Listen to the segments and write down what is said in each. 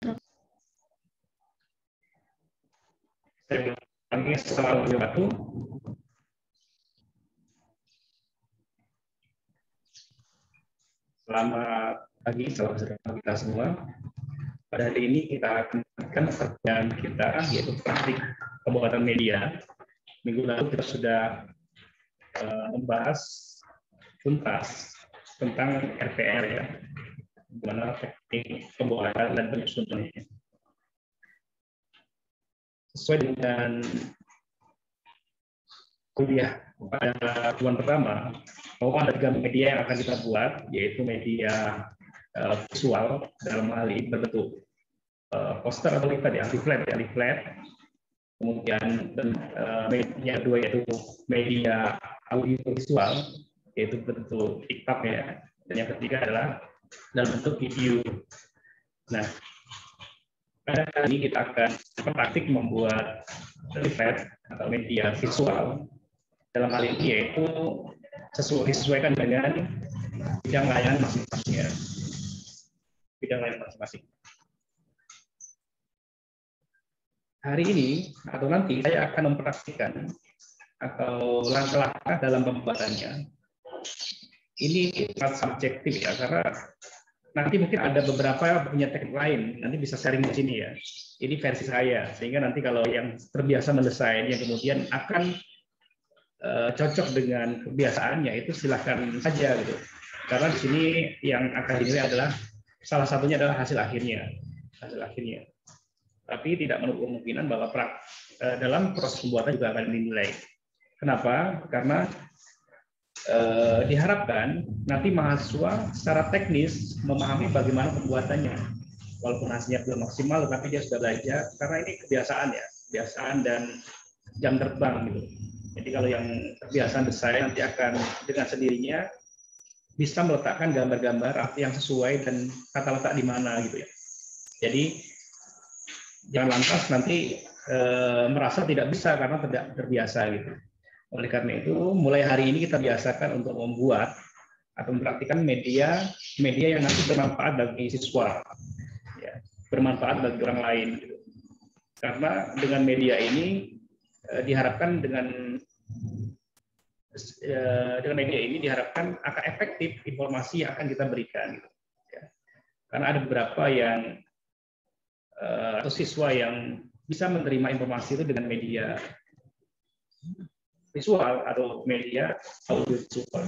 Saya ulangi, assalamualaikum warahmatullahi wabarakatuh. Selamat pagi, salam sejahtera kita semua. Pada hari ini kita akan melakukan pekerjaan kita, yaitu praktik pembuatan media. Minggu lalu kita sudah membahas tuntas tentang RPR, ya, bagaimana teknik pembuatan dan penyusunannya. Sesuai dengan kuliah pada bulan pertama, bahwa ada 3 media yang akan kita buat, yaitu media visual dalam hal ini berbentuk poster atau leaflet, ya, leaflet. Kemudian media kedua yaitu media audio visual, yaitu bentuk TikTok, ya. Dan yang ketiga adalah dalam bentuk video. Nah, pada kali ini kita akan praktik membuat leaflet atau media visual. Dalam hal ini yaitu disesuaikan dengan bidang layanan masing-masing. Hari ini atau nanti saya akan mempraktikkan atau langkah-langkah dalam pembuatannya. Ini sangat subjektif, ya, karena nanti mungkin ada beberapa punya teknik lain, nanti bisa sharing di sini, ya. Ini versi saya, sehingga nanti kalau yang terbiasa mendesain, yang kemudian akan cocok dengan kebiasaannya, itu silahkan saja, gitu. Karena di sini yang akan dinilai adalah salah satunya adalah hasil akhirnya. Tapi tidak menutup kemungkinan bahwa dalam proses pembuatan juga akan dinilai. Kenapa? Karena diharapkan nanti mahasiswa secara teknis memahami bagaimana pembuatannya, walaupun hasilnya belum maksimal, tetapi dia sudah belajar karena ini kebiasaan dan jam terbang, gitu. Jadi kalau yang kebiasaan desain nanti akan dengan sendirinya bisa meletakkan gambar-gambar yang sesuai dan kata letak di mana, gitu, ya. Jadi jangan lantas nanti merasa tidak bisa karena tidak terbiasa, gitu. Oleh karena itu, mulai hari ini kita biasakan untuk membuat atau mempraktikkan media yang nanti bermanfaat bagi siswa, ya, bermanfaat bagi orang lain, gitu. Karena dengan media ini diharapkan dengan media ini diharapkan akan efektif informasi yang akan kita berikan, gitu, ya. Karena ada beberapa yang atau siswa yang bisa menerima informasi itu dengan media visual atau media audio visual.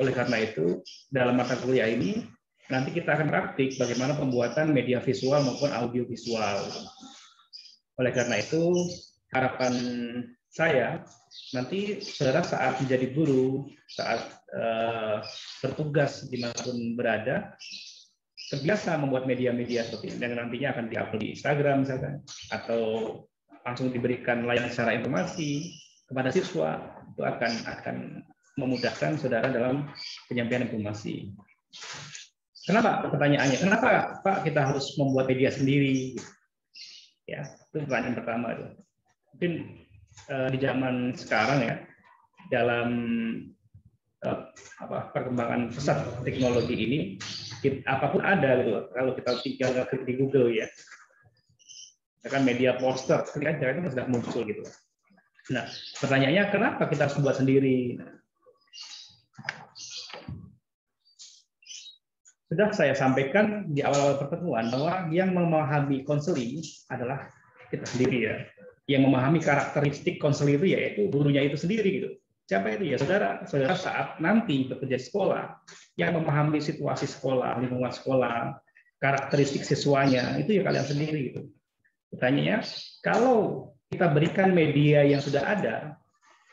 Oleh karena itu, dalam mata kuliah ini nanti kita akan praktik bagaimana pembuatan media visual maupun audio visual. Oleh karena itu, harapan saya nanti saudara saat menjadi guru, saat bertugas dimanapun berada, terbiasa membuat media-media seperti ini, yang nantinya akan di-upload di Instagram misalkan, atau langsung diberikan layanan secara informasi kepada siswa, itu akan memudahkan saudara dalam penyampaian informasi. Kenapa? Pertanyaannya, kenapa Pak kita harus membuat media sendiri? Ya, itu pertanyaan pertama itu. Mungkin di zaman sekarang, ya, dalam perkembangan pesat teknologi ini, apapun ada, gitu. Kalau kita tinggal klik di Google, ya, kan media poster, klik aja itu sudah muncul, gitu. Nah, pertanyaannya kenapa kita harus buat sendiri? Sudah saya sampaikan di awal-awal pertemuan bahwa yang memahami konseling adalah kita sendiri, ya. Yang memahami karakteristik konseling itu yaitu gurunya itu sendiri, gitu. Siapa itu? Ya saudara saat nanti bekerja di sekolah, yang memahami situasi sekolah, lingkungan sekolah, karakteristik siswanya, itu ya kalian sendiri, gitu. Pertanyaannya, kalau kita berikan media yang sudah ada,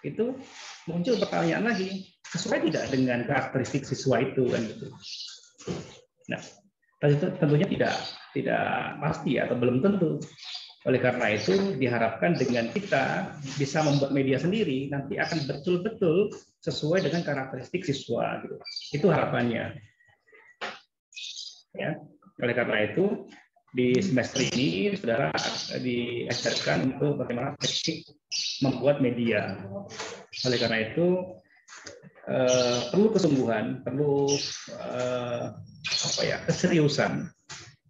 itu muncul pertanyaan lagi, sesuai tidak dengan karakteristik siswa itu, kan, gitu. Nah, tentunya tidak pasti atau belum tentu. Oleh karena itu diharapkan dengan kita bisa membuat media sendiri nanti akan betul-betul sesuai dengan karakteristik siswa, gitu. Itu harapannya. Ya, oleh karena itu di semester ini saudara diajarkan untuk bagaimana teknik membuat media. Oleh karena itu perlu kesungguhan, perlu keseriusan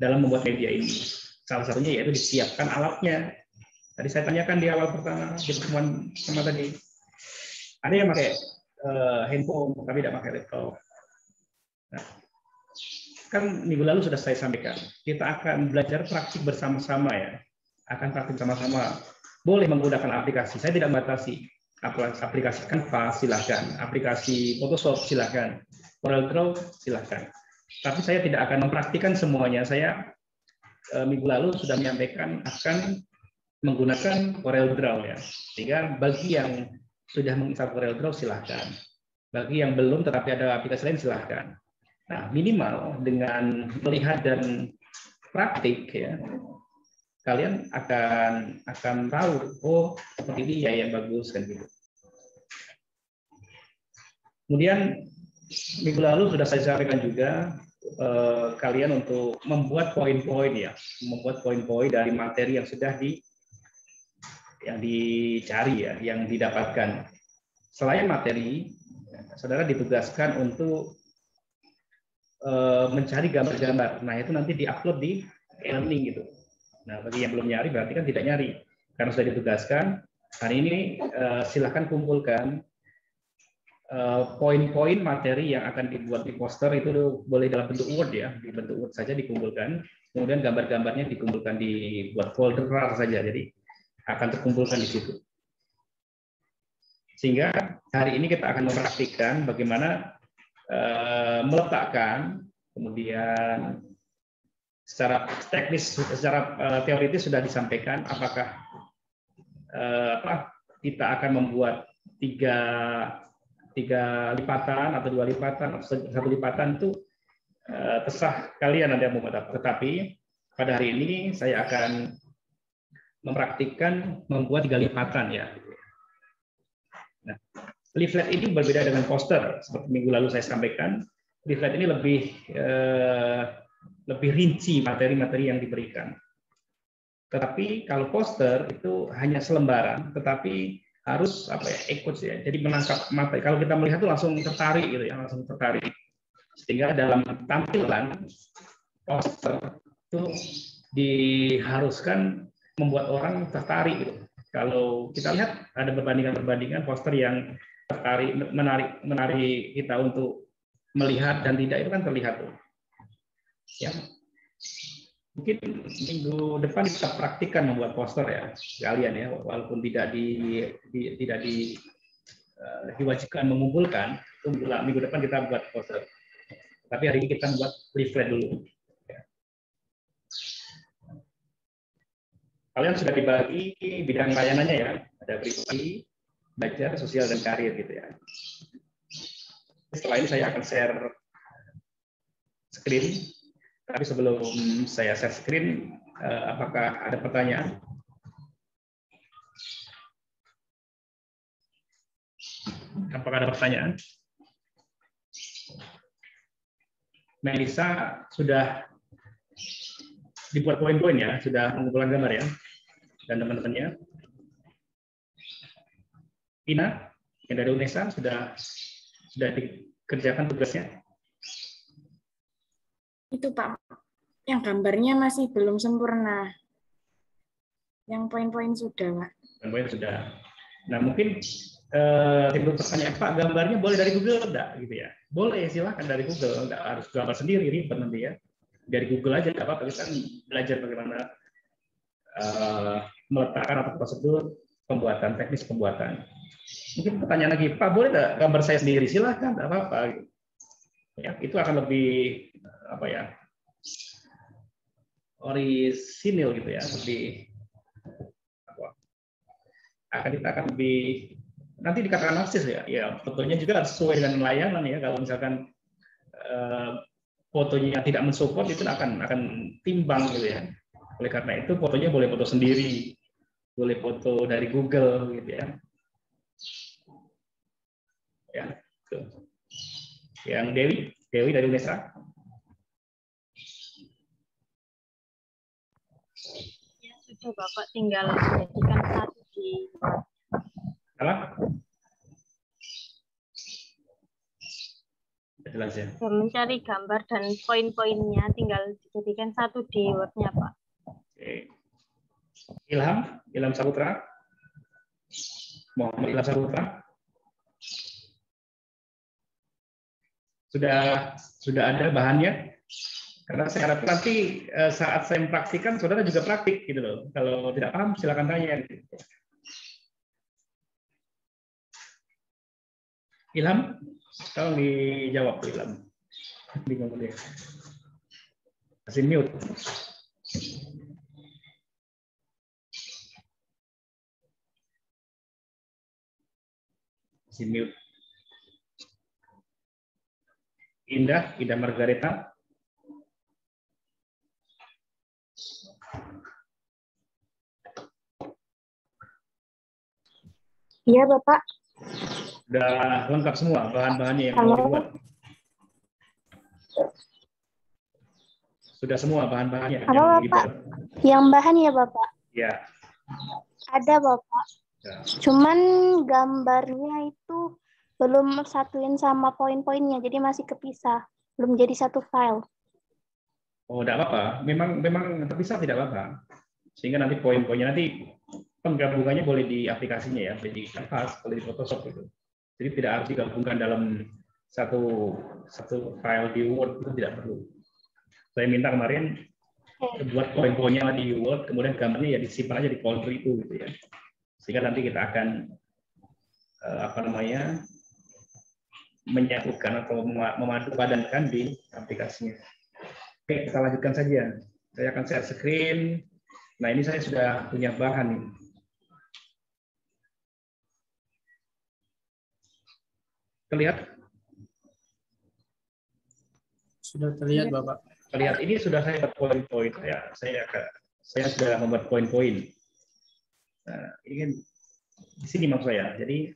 dalam membuat media ini. Salah satunya yaitu disiapkan alatnya. Tadi saya tanyakan di awal pertama di pertemuan sama tadi, ada yang pakai handphone tapi tidak pakai laptop. Nah, kan minggu lalu sudah saya sampaikan, kita akan belajar praktik bersama-sama ya, akan praktik sama-sama. Boleh menggunakan aplikasi, saya tidak membatasi. Aplikasi Canva silahkan, aplikasi Photoshop silahkan, CorelDRAW silahkan. Tapi saya tidak akan mempraktikkan semuanya. Saya minggu lalu sudah menyampaikan akan menggunakan CorelDRAW ya. Sehingga bagi yang sudah menginstal CorelDRAW silahkan. Bagi yang belum tetapi ada aplikasi lain silahkan. Nah, minimal dengan melihat dan praktik ya, kalian akan tahu, oh seperti ini ya yang bagus kan gitu. Kemudian minggu lalu sudah saya sampaikan juga kalian untuk membuat poin-poin ya, membuat poin-poin dari materi yang sudah dicari ya, yang didapatkan. Selain materi, saudara ditugaskan untuk mencari gambar-gambar. Nah itu nanti diupload di e-learning gitu. Nah bagi yang belum nyari berarti kan tidak nyari, karena sudah ditugaskan. Hari ini silahkan kumpulkan poin-poin materi yang akan dibuat di poster, itu boleh dalam bentuk Word ya, di bentuk Word saja dikumpulkan. Kemudian gambar-gambarnya dikumpulkan dibuat folder saja, jadi akan terkumpulkan di situ. Sehingga hari ini kita akan mempraktikkan bagaimana meletakkan, kemudian secara teknis, secara teoritis sudah disampaikan apakah kita akan membuat tiga lipatan atau 2 lipatan atau 1 lipatan, itu terserah kalian ada yang membuat apa. Tetapi pada hari ini saya akan mempraktikkan membuat 3 lipatan ya. Nah, leaflet ini berbeda dengan poster. Seperti minggu lalu saya sampaikan, leaflet ini lebih rinci materi-materi yang diberikan. Tetapi kalau poster itu hanya selembaran, tetapi harus ikut ya. Jadi menangkap mata. Kalau kita melihat itu langsung tertarik gitu ya, langsung tertarik. Sehingga dalam tampilan poster itu diharuskan membuat orang tertarik gitu. Kalau kita lihat ada perbandingan poster yang tertarik, menarik kita untuk melihat dan tidak, itu kan terlihat tuh. Ya. Mungkin minggu depan kita praktikkan membuat poster ya sekalian ya, walaupun tidak diwajibkan mengumpulkan. Itu minggu depan kita buat poster. Tapi hari ini kita buat leaflet dulu. Kalian sudah dibagi bidang layanannya ya, ada pribadi, belajar, sosial dan karir gitu ya. Setelah ini saya akan share screen. Tapi sebelum saya share screen, apakah ada pertanyaan? Apakah ada pertanyaan? Melisa sudah dibuat poin-poin ya, sudah mengumpulkan gambar ya, dan teman-temannya. Ina, yang dari UNESA sudah dikerjakan tugasnya? Itu Pak, yang gambarnya masih belum sempurna. Yang poin-poin sudah, Pak. Poin-poin sudah. Nah mungkin timbul pertanyaan, Pak, gambarnya boleh dari Google enggak gitu ya? Boleh, silahkan dari Google, enggak harus gambar sendiri, ribet nanti ya. Dari Google aja enggak apa-apa, kita kan belajar bagaimana meletakkan atau prosedur pembuatan, teknis pembuatan. Mungkin pertanyaan lagi, Pak, boleh enggak gambar saya sendiri? Silahkan, enggak apa-apa. Ya, itu akan lebih orisinil gitu ya, lebih kita akan lebih nanti dikatakan narsis ya fotonya juga harus sesuai dengan layanan ya. Kalau misalkan fotonya tidak mensupport, itu akan timbang gitu ya. Oleh karena itu fotonya boleh foto sendiri, boleh foto dari Google gitu ya. Ya, gitu. Yang Dewi dari UNESA. Ya sudah Bapak, tinggal jadikan satu di Apa? Jelas ya. Mencari gambar dan poin-poinnya tinggal dijadikan satu di Word-nya Pak. Oke. Ilham Saputra. Muhammad Ilham Saputra. Sudah ada bahannya? Karena saya harap nanti saat saya mempraktikkan, saudara juga praktik gitu loh. Kalau tidak paham, silakan tanya. Ilham, tolong dijawab Ilham. Bingung dia. Kasih mute. Kasih mute. Indah Margareta. Iya, Bapak. Sudah lengkap semua bahan-bahannya yang mau dibuat. Sudah semua bahan-bahannya yang Bapak? dibuat. Yang bahan ya, Bapak? Ya. Ada, Bapak. Ya. Cuman gambarnya itu belum satuin sama poin-poinnya, jadi masih kepisah. Belum jadi satu file. Oh, tidak apa-apa. Memang terpisah tidak apa-apa. Sehingga nanti poin-poinnya nanti penggabungannya boleh di aplikasinya ya, boleh di Canvas, boleh di Photoshop gitu. Jadi tidak harus digabungkan dalam satu file di Word, itu tidak perlu. Saya minta kemarin buat poin-poinnya di Word, kemudian gambarnya ya disimpan aja di folder itu gitu ya. Sehingga nanti kita akan menyatukan atau memadupadankan di aplikasinya. Oke, kita lanjutkan saja. Saya akan share screen. Nah, ini saya sudah punya bahan. Terlihat? Sudah terlihat, Bapak. Terlihat. Ini sudah saya buat poin-poin. Saya sudah membuat poin-poin. Nah, ini kan di sini maksud saya. Jadi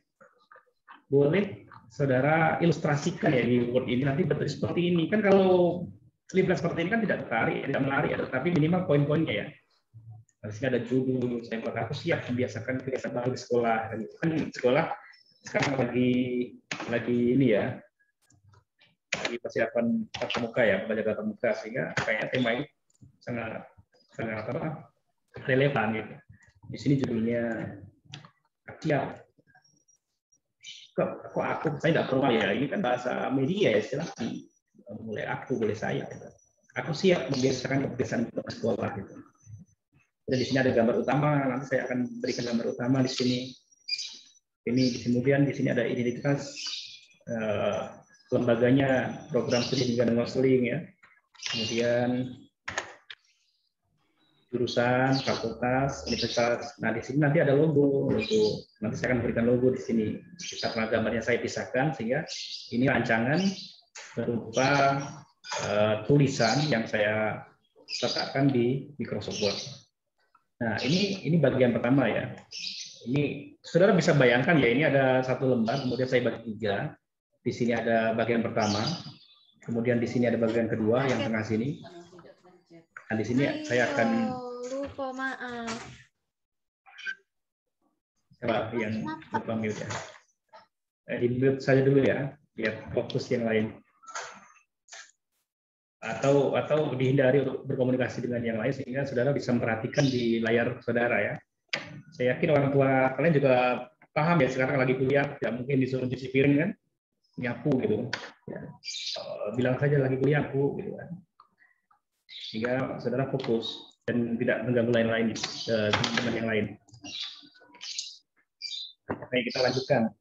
boleh saudara ilustrasikan ya di Word ini nanti bentuk seperti ini. Kan kalau template seperti ini kan tidak menarik, tapi minimal poin-poinnya ya. Di sini ada judul, saya buat aku siap membiasakan kebiasaan baru di sekolah. Kan sekolah sekarang lagi ini ya, lagi persiapan tatap muka ya, belajar tatap muka, sehingga kayaknya tema ini sangat relevan gitu. Di sini judulnya siap. Kok aku, saya tidak perlu ya, ini kan bahasa media ya, silahkan mulai aku, boleh saya. Gitu. Aku siap membiasakan kebiasaan untuk sekolah gitu. Dan di sini ada gambar utama, nanti saya akan berikan gambar utama di sini. Ini kemudian di sini ada identitas lembaganya, program studi pendidikan dan konseling ya. Kemudian jurusan, fakultas, universitas. Nah di sini nanti ada logo. Nanti saya akan berikan logo di sini. Karena gambarnya saya pisahkan sehingga ini rancangan berupa tulisan yang saya letakkan di Microsoft Word. Nah ini bagian pertama ya. Ini saudara bisa bayangkan ya, ini ada satu lembar, kemudian saya bagi 3. Di sini ada bagian pertama, kemudian di sini ada bagian kedua yang tengah sini. Nah di sini saya akan lupa, maaf. Coba yang lupa mute ya. Di mute saja dulu ya, biar fokus yang lain. Atau dihindari untuk berkomunikasi dengan yang lain sehingga saudara bisa memperhatikan di layar saudara ya. Saya yakin orang tua kalian juga paham ya, sekarang lagi kuliah, tidak mungkin disuruh cuci piring kan, nyapu gitu. Ya. Bilang saja lagi kuliah aku gitu kan. Sehingga saudara fokus dan tidak mengganggu lain-lain teman-teman yang lain. Oke, kita lanjutkan.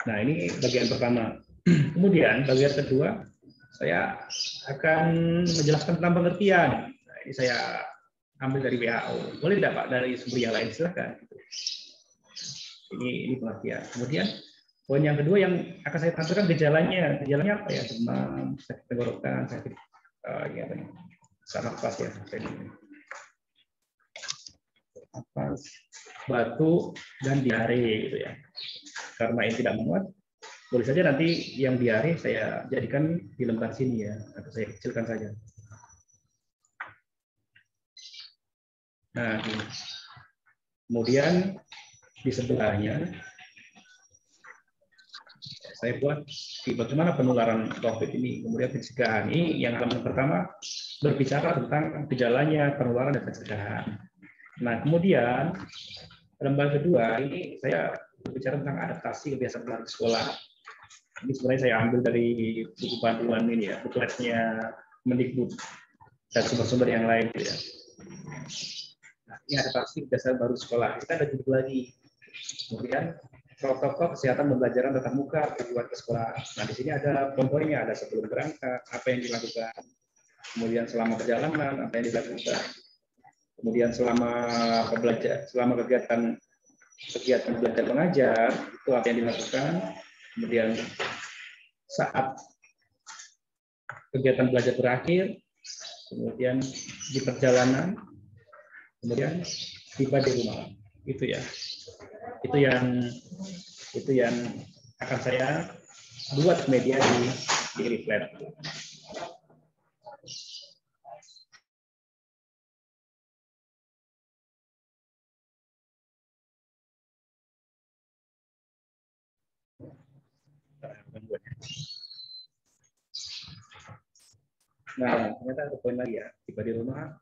Nah ini bagian pertama. Kemudian bagian kedua saya akan menjelaskan tentang pengertian. Nah, ini saya ambil dari WHO. Boleh tidak Pak dari sumber yang lain? Silakan. Ini pengertian. Kemudian poin yang kedua yang akan saya tampilkan gejalanya. Gejalanya apa ya? Demam, sakit tenggorokan, sakit nafas ya. Nafas, batuk dan diare gitu ya. Karena ini tidak muat, boleh saja nanti yang diare saya jadikan di lembar sini ya, atau saya kecilkan saja. Nah, kemudian di sebelahnya saya buat bagaimana penularan COVID ini, kemudian pencegahan. Ini yang pertama berbicara tentang gejalanya, penularan dan pencegahan. Nah, kemudian lembar kedua ini saya berbicara tentang adaptasi kebiasaan belajar di sekolah. Ini sebenarnya saya ambil dari buku panduan ini ya, bukletnya Mendikbud dan sumber-sumber yang lain ya. Nah, ini adaptasi kebiasaan baru sekolah. Kita ada judul lagi. Kemudian protokol kesehatan pembelajaran tatap muka tujuan ke sekolah. Nah, di sini ada poin-poinnya, ada sebelum berangkat, apa yang dilakukan. Kemudian selama perjalanan, apa yang dilakukan. Kemudian selama kegiatan belajar mengajar, itu apa yang dilakukan. Kemudian saat kegiatan belajar berakhir, kemudian di perjalanan, kemudian tiba di rumah. Itu ya. Itu yang akan saya buat media di Reflect. Nah, ternyata ada poin lagi ya, tiba di rumah.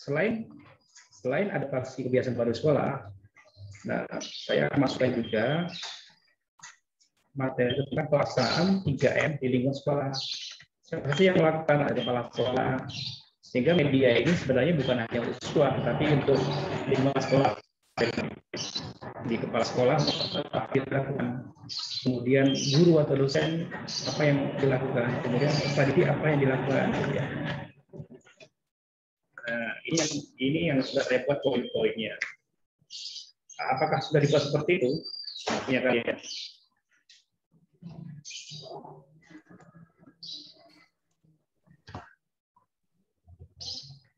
Selain adaptasi kebiasaan baru sekolah, nah saya akan masukkan juga materi tentang pelaksanaan 3M di lingkungan sekolah. Siapa sih yang melakukan? Ada kepala sekolah. Sehingga media ini sebenarnya bukan hanya siswa, tapi untuk lingkungan sekolah. Di kepala sekolah dilakukan, kemudian guru atau dosen apa yang dilakukan, kemudian pendidik apa yang dilakukan. Nah, ini yang sudah saya buat poin-poinnya. Apakah sudah dibuat seperti itu? Punya kalian?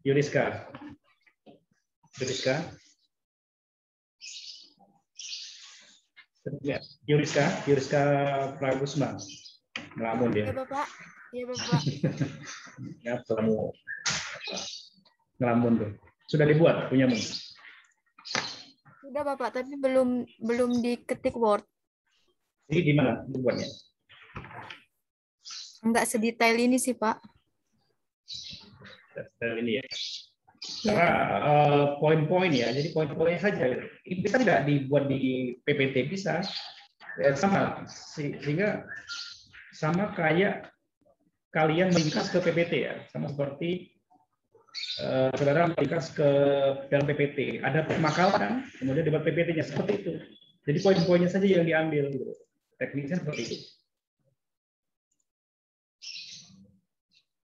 Yuriska. Yuriska Pragusma. Ngelamun dia. Ya, Bapak. Ya, Bapak. Ya, kamu ngelamun tuh. Sudah dibuat punyamu? Sudah, Bapak, tapi belum diketik Word. Jadi di mana dibuatnya? Enggak sedetail ini sih, Pak. Ini ya. Karena poin-poin ya, jadi poin-poinnya saja. Bisa tidak dibuat di PPT, bisa. Sama, sehingga sama kayak kalian meringkas ke PPT ya, sama seperti saudara meringkas ke dalam PPT. Ada pemakalan, kemudian dibuat PPT-nya seperti itu. Jadi poin-poinnya saja yang diambil. Gitu. Teknisnya seperti itu.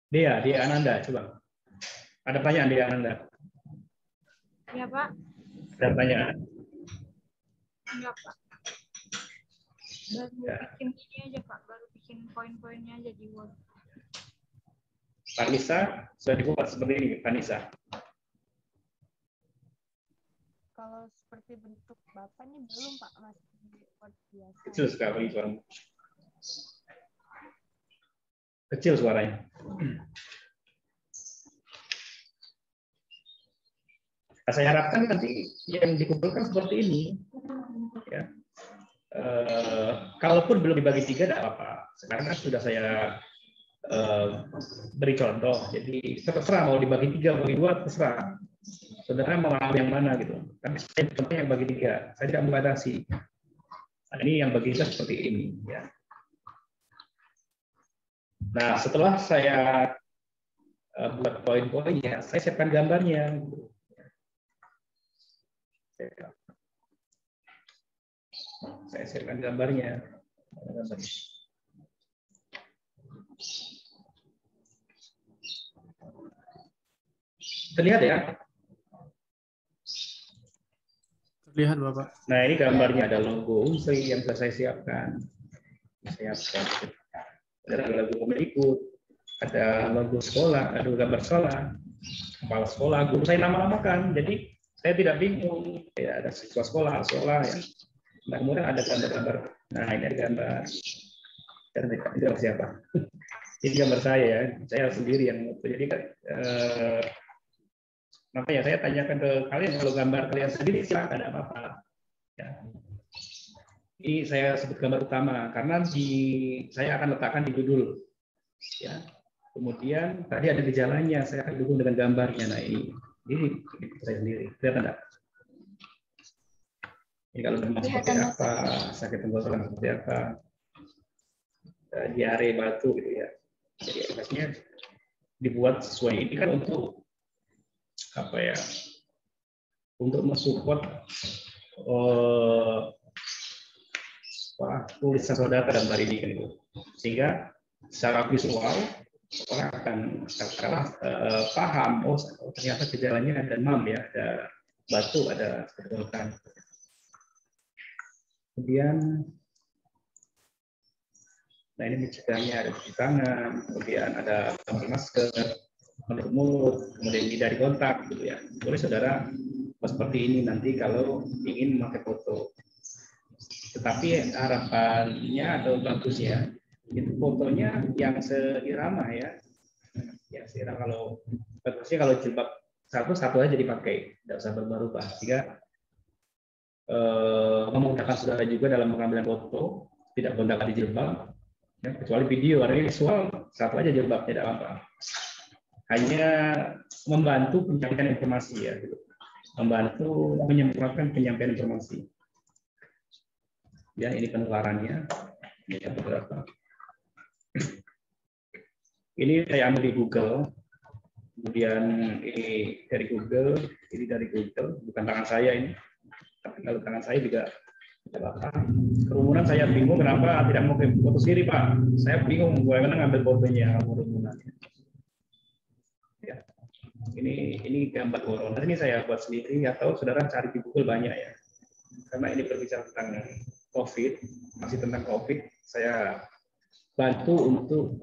Dia Ananda, coba. Ada pertanyaan dia Ananda? Ya, Pak. Ada pertanyaan? Enggak, Pak. Baru bikin ini aja, Pak. Baru bikin poin-poinnya aja di Word. Vanessa, sudah dibuat seperti ini, Vanessa. Kalau seperti bentuk Bapak nih belum, Pak. Masih di Word biasa. Kecil sekali suaranya. Kecil suaranya. Nah, saya harapkan nanti yang dikumpulkan seperti ini. Ya. Kalaupun belum dibagi 3, tidak apa-apa. Sekarang kan sudah saya beri contoh. Jadi terserah mau dibagi 3, bagi 2, terserah. Saudara mau yang mana gitu. Tapi saya contoh yang bagi 3. Saya tidak membatasi. Nah, ini yang bagi 3 seperti ini. Ya. Nah, setelah saya buat poin-poinnya, saya siapkan gambarnya. Saya siapkan gambarnya. Terlihat ya? Terlihat, Bapak. Nah, ini gambarnya, ada logo Unsri yang sudah saya siapkan. Ada logo Kemendikbud, ada logo sekolah, ada gambar sekolah, kepala sekolah, guru saya nama-namakan. Jadi saya tidak bingung. Ya, ada siswa sekolah ya. Nah, kemudian ada gambar-gambar. Nah, ini ada gambar. Ini gambar siapa? Ini gambar saya ya. Saya sendiri yang jadi Makanya saya tanyakan ke kalian, kalau gambar kalian sendiri silakan, ada apa-apa. Ya. Ini saya sebut gambar utama karena saya akan letakkan di judul. Ya. Kemudian tadi ada gejalanya, saya akan dukung dengan gambarnya. Nah ini saya sendiri. Kelihatan enggak? Ini kalau demam seperti apa, sakit tenggorokan seperti apa, diare, batu gitu ya. Jadi efeknya dibuat sesuai. Ini kan untuk apa ya? Untuk mensupport tulisan saudara gambar ini kan itu. Sehingga secara visual orang akan paham, oh ternyata gejalanya ada demam ya, ada batu, ada tenggorokan. Kemudian, nah ini mencegahnya ada cuci tangan, kemudian ada masker, menutup mulut, kemudian hindari kontak, gitu ya. Boleh saudara seperti ini nanti kalau ingin memakai foto. Tetapi harapannya atau bagusnya itu fotonya yang seirama ya. Ya seirama, kalau bagusnya kalau jilbab satu aja dipakai, tidak usah berubah-ubah. Sehingga memudahkan saudara juga dalam pengambilan foto, tidak gonta-ganti jilbab, ya, kecuali video, karena ini visual satu aja jilbab, tidak apa-apa. Hanya membantu penyampaian informasi ya, gitu. Membantu menyempurnakan penyampaian informasi. Ya ini penularannya, ya beberapa. Ini saya ambil di Google, kemudian ini dari Google, bukan tangan saya ini. Tapi kalau tangan saya juga tidak apa-apa. Kerumunan saya bingung kenapa tidak mau foto sendiri Pak. Saya bingung bagaimana ngambil fotonya kerumunan. Ya. Ini gambar corona ini saya buat sendiri atau saudara cari di Google banyak ya. Karena ini berbicara tentang COVID, masih tentang COVID, saya bantu untuk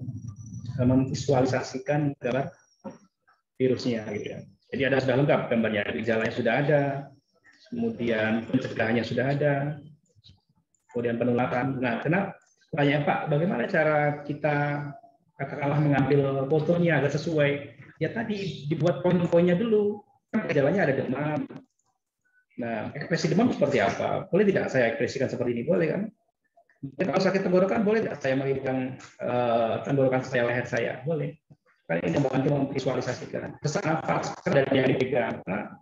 memvisualisasikan gambar virusnya gitu ya. Jadi ada sudah lengkap gambarnya, gejalanya sudah ada, kemudian pencegahannya sudah ada, kemudian penularan. Nah, kenapa? Tanya Pak, bagaimana cara kita katakanlah mengambil fotonya agar sesuai? Ya tadi dibuat poin-poinnya dulu. Gejalanya ada demam. Nah, ekspresi demam seperti apa? Boleh tidak saya ekspresikan seperti ini? Boleh kan? Kalau sakit tenggorokan, boleh tidak saya memegang tenggorokan saya, leher saya? Boleh. Kan ini membantu memvisualisasikan. Sesak nafas dari yang dipegang. Nah,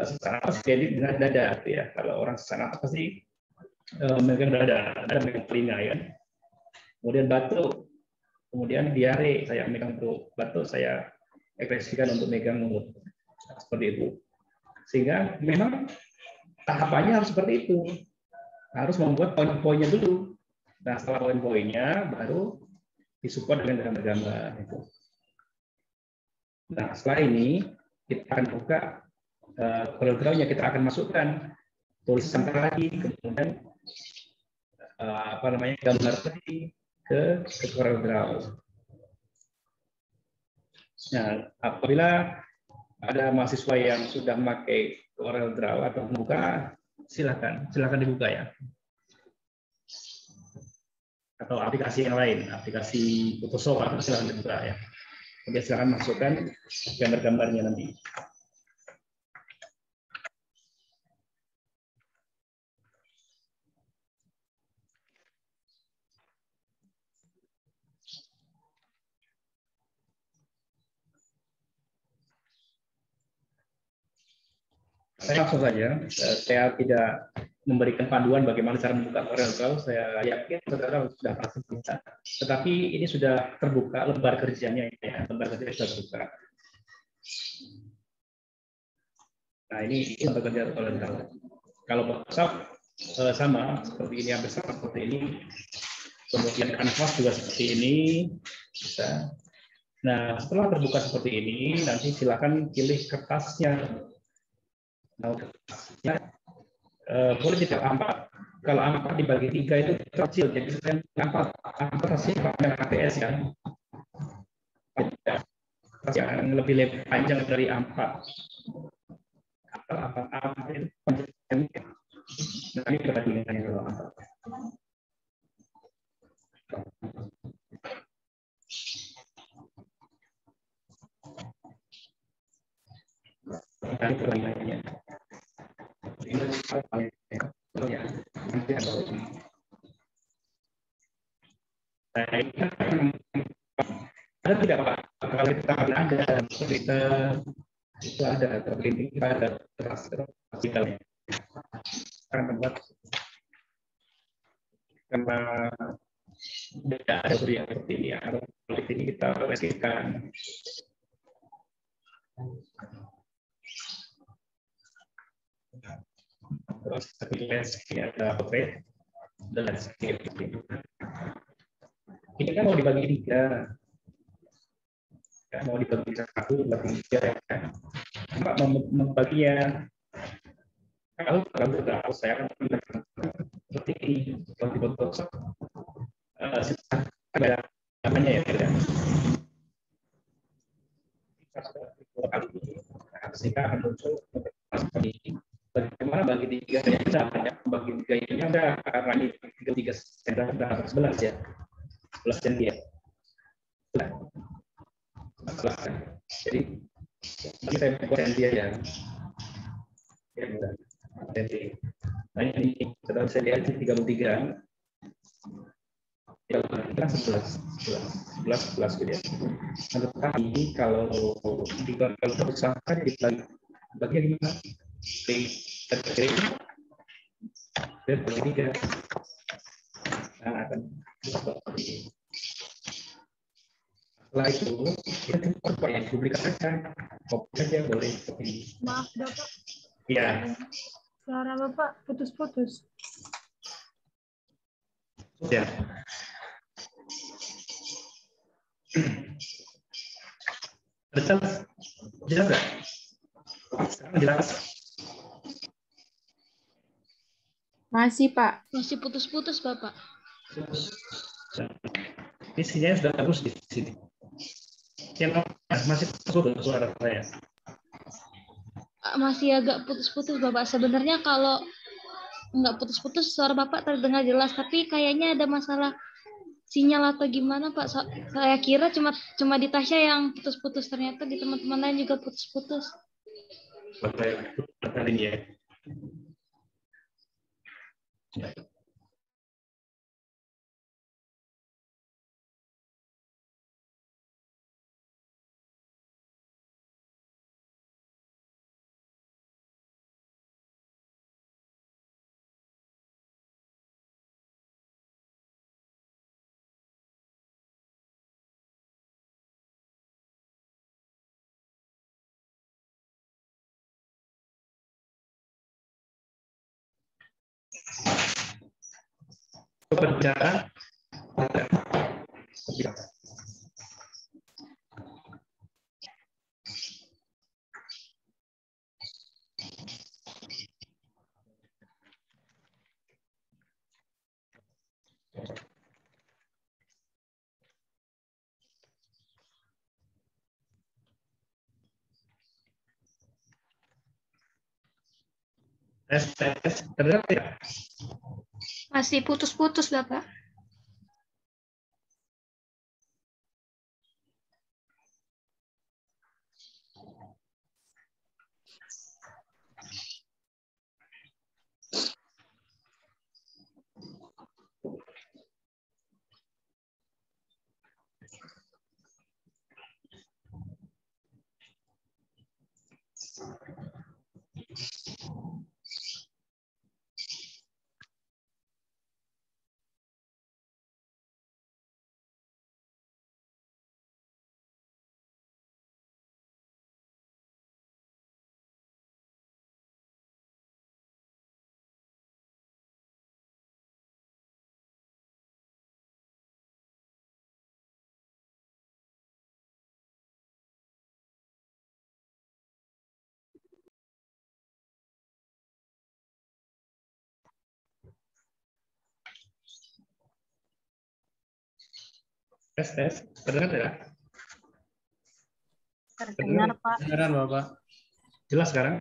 sesak nafas jadi dengan dada ya. Kalau orang sesak nafas pasti memegang dada, memegang telinga ya. Kemudian batuk, kemudian diare saya memegang perut, batuk saya ekspresikan untuk megang mulut. Seperti itu. Sehingga memang tahapannya harus seperti itu. Harus membuat poin-poinnya dulu. Nah, setelah poin-poinnya baru disupport dengan gambar-gambar. Nah, setelah ini kita akan buka Corel-Draw-nya, kita akan masukkan tulisan tadi, kemudian gambar tadi ke Corel-Draw. Nah, apabila ada mahasiswa yang sudah memakai Corel-Draw atau membuka, silakan dibuka ya. Atau aplikasi yang lain, aplikasi Photoshop atau silakan dibuka ya. Kemudian silakan masukkan gambar-gambarnya nanti. Saya langsung saja, saya tidak memberikan panduan bagaimana cara membuka Corel-Draw. Saya yakin saudara sudah pasti bisa. Tetapi ini sudah terbuka lembar kerjanya ya, lembar kerja sudah terbuka. Nah ini lembar kerja Corel-Draw. Kalau Photoshop sama seperti ini, hampir sama seperti ini. Kemudian kanvas juga seperti ini, bisa. Nah setelah terbuka seperti ini, nanti silakan pilih kertasnya. Nah, kertasnya boleh tidak A4. Kalau A4 dibagi 3 itu kecil, jadi saya A4 hasilnya pakai HPS ya. Yang lebih panjang dari A4. Atau A4 itu panjangnya. Nah, ini perbandingannya kalau A4. tadi pertanyaannya. Ini ya, nanti ada. Ada tidak Pak? Kalau kita ada, kita itu ada terlinting, kita ada hasilnya. Karena tempat karena tidak ada yang seperti ini, atau seperti ini kita resmikan. Terus landscape ada portrait dan landscape. Ini kan mau dibagi 3. Ya, mau dibagi 1, dibagi 3 ya kan. Mbak membaginya kalau saya kan seperti ini kalau dibentuk ada namanya ya kan. Sehingga akan muncul bagaimana bagi 3 saya tidak banyak bagi 3 ini ada karena ini 3 center sudah 11 ya 11 cm ya. Jadi saya buat dia ya. Nah ini setelah saya lihat 33 ya kan 11 gitu ya. Menurut kami kalau berusaha dibagi gimana? Dan bagi 3 nah akan setelah itu kita coba yang publikasikan kopi saja boleh seperti Maaf Bapak. Iya. Suara Bapak putus-putus. Ya. Jelas nggak? Sekarang jelas. Masih, Pak. Masih putus-putus Bapak. Isinya sudah bagus di sini. Yang masih putus suara saya. Masih agak putus-putus Bapak. Sebenarnya kalau nggak putus-putus suara Bapak terdengar jelas, tapi kayaknya ada masalah sinyal atau gimana Pak. Saya kira cuma di Tasya yang putus-putus, ternyata di teman-teman lain juga putus-putus. Bapak ini ya. Berbicara tes terdengar tidak? Masih putus-putus Bapak. Tes terdengar tidak? Terdengar Pak. Beneran Bapak. Jelas sekarang?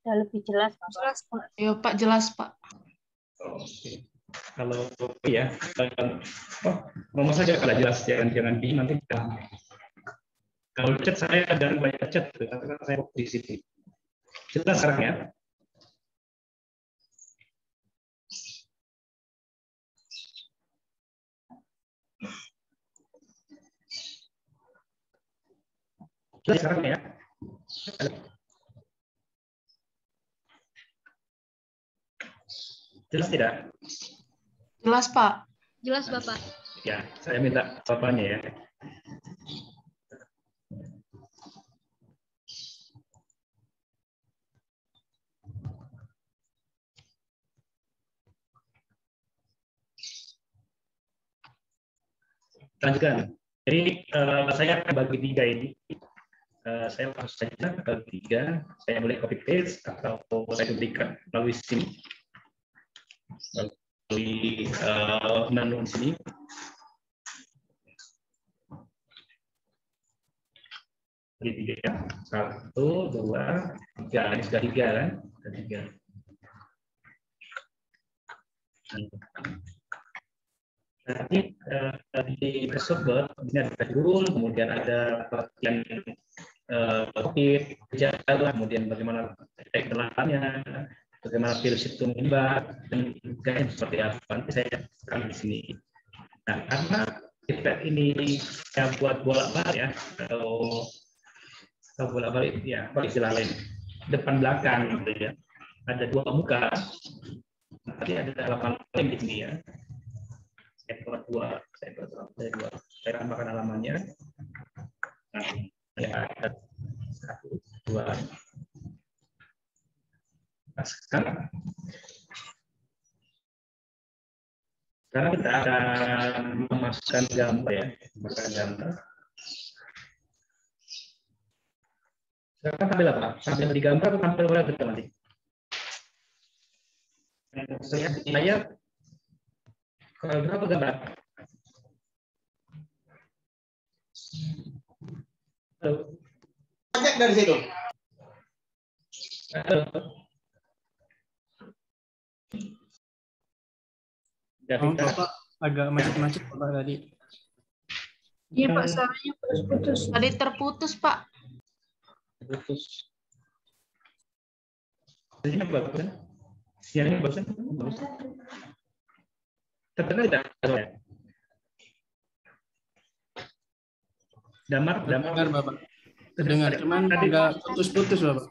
Sudah lebih jelas Pak. Jelas Pak. Ya Pak, jelas Pak. Oke. Kalau ya, ngomong saja kalau jelas, jangan di nanti. Kalau chat saya kadang banyak chat, karena saya di sini. Jelas sekarang ya. Jelas sekarang ya. Jelas tidak? Jelas, Pak. Jelas, Bapak. Ya, saya minta jawabannya ya. Lanjutkan. Jadi saya akan bagi 3 ini. Saya langsung saja bagi 3. Saya boleh copy paste atau saya duplikat melalui sini. Melalui menu sini. Jadi 3. 1, 2, 3. Ini sudah 3 kan? Sudah 3. Nanti di Microsoft ini ada dashboard, kemudian ada bagian COVID, gejala, kemudian bagaimana efek penanganannya, bagaimana virus itu menyebar, dan juga seperti apa. Nanti saya akan di sini. Nah, karena kita ini saya buat bolak-balik ya, atau bolak-balik ya, apa istilah lain, depan belakang gitu ya. Ada 2 muka, nanti ada halaman lain di sini ya. Saya buat 2, saya tambahkan halamannya. Nah, ya ada 1, 2. Nah, sekarang kita akan memasukkan gambar ya, memasukkan gambar. Sekarang tampil apa? Tampil di gambar atau tampil berapa nanti? Saya kalau berapa gambar? Halo. Cek dari situ. Halo. Bapak agak macet-macet Bapak tadi. Iya, Pak, suaranya putus-putus. Tadi terputus, Pak. Terputus. Ini bagus kan? Sinyalnya bagus kan? Bagus. Terdengar tidak? Damar. Terdengar Bapak. Terdengar, cuman agak putus-putus Bapak.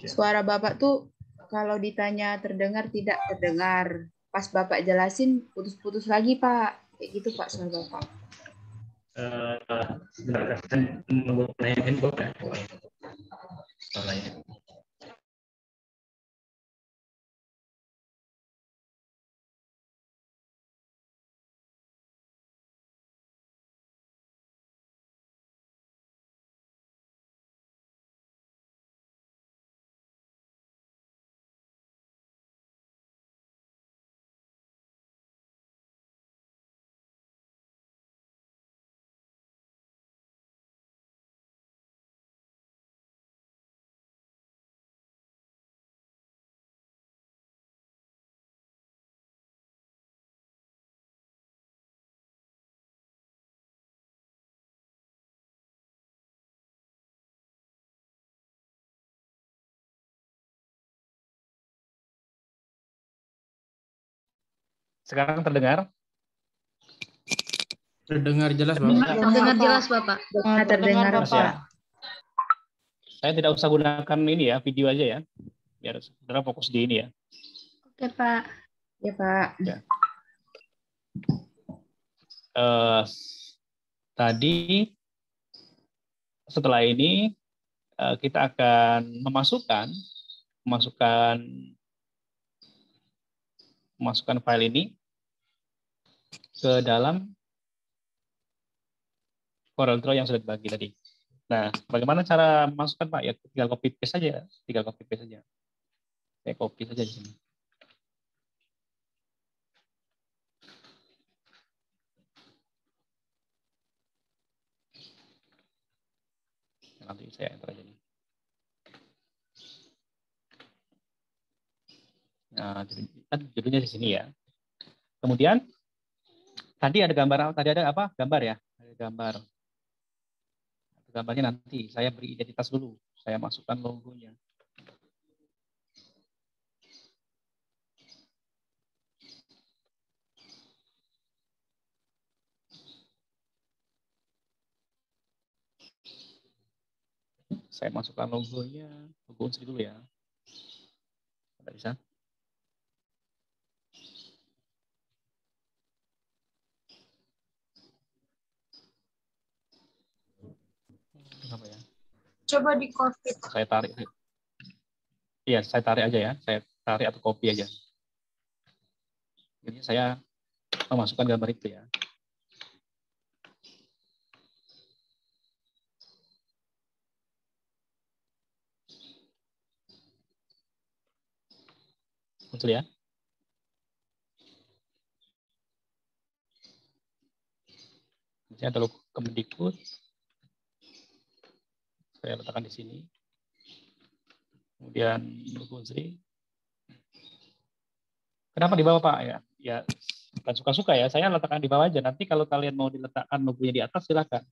Suara Bapak tuh kalau ditanya terdengar tidak terdengar. Pas Bapak jelasin putus-putus lagi Pak. Kayak gitu Pak suara Bapak. Sebentar, saya menunggu penanya handphone ya. Sekarang terdengar? Terdengar jelas Bapak. Terdengar jelas Bapak. Terdengar Bapak. Saya tidak usah gunakan ini ya, video aja ya. Biar saudara fokus di ini ya. Oke, Pak. Ya Pak. Ya. Tadi setelah ini kita akan memasukkan file ini ke dalam Corel Draw yang sudah dibagi tadi. Nah, bagaimana cara memasukkan Pak? Ya tinggal copy paste saja. Saya copy saja di sini. Nanti saya enter aja nih. Nah, judulnya di sini ya. Kemudian tadi ada gambar, tadi ada apa? Gambar ya, ada gambar. Gambarnya nanti saya beri identitas dulu. Saya masukkan logonya. Saya masukkan logonya, logo Unsri dulu ya. Tidak bisa. Kenapa ya? Coba di copy. Saya tarik. Iya, saya tarik aja ya. Saya tarik atau copy aja. Jadi saya memasukkan gambar itu ya. Betul ya? Ini ada logo Kemendikbud. Saya letakkan di sini. Kemudian logo Unsri. Kenapa di bawah Pak? Ya bukan suka-suka ya. Saya letakkan di bawah aja. Nanti kalau kalian mau diletakkan logonya di atas silakan.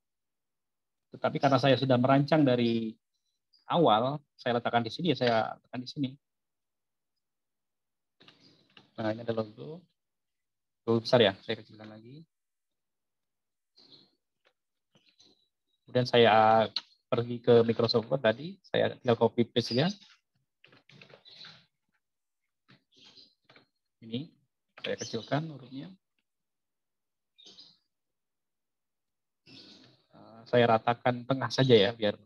Tetapi karena saya sudah merancang dari awal, saya letakkan di sini ya saya letakkan di sini. Nah ini ada logo. Logo besar ya. Saya kecilkan lagi. Kemudian saya pergi ke Microsoft Word tadi, saya tinggal copy paste saja. Ini saya kecilkan hurufnya. Saya ratakan tengah saja ya biar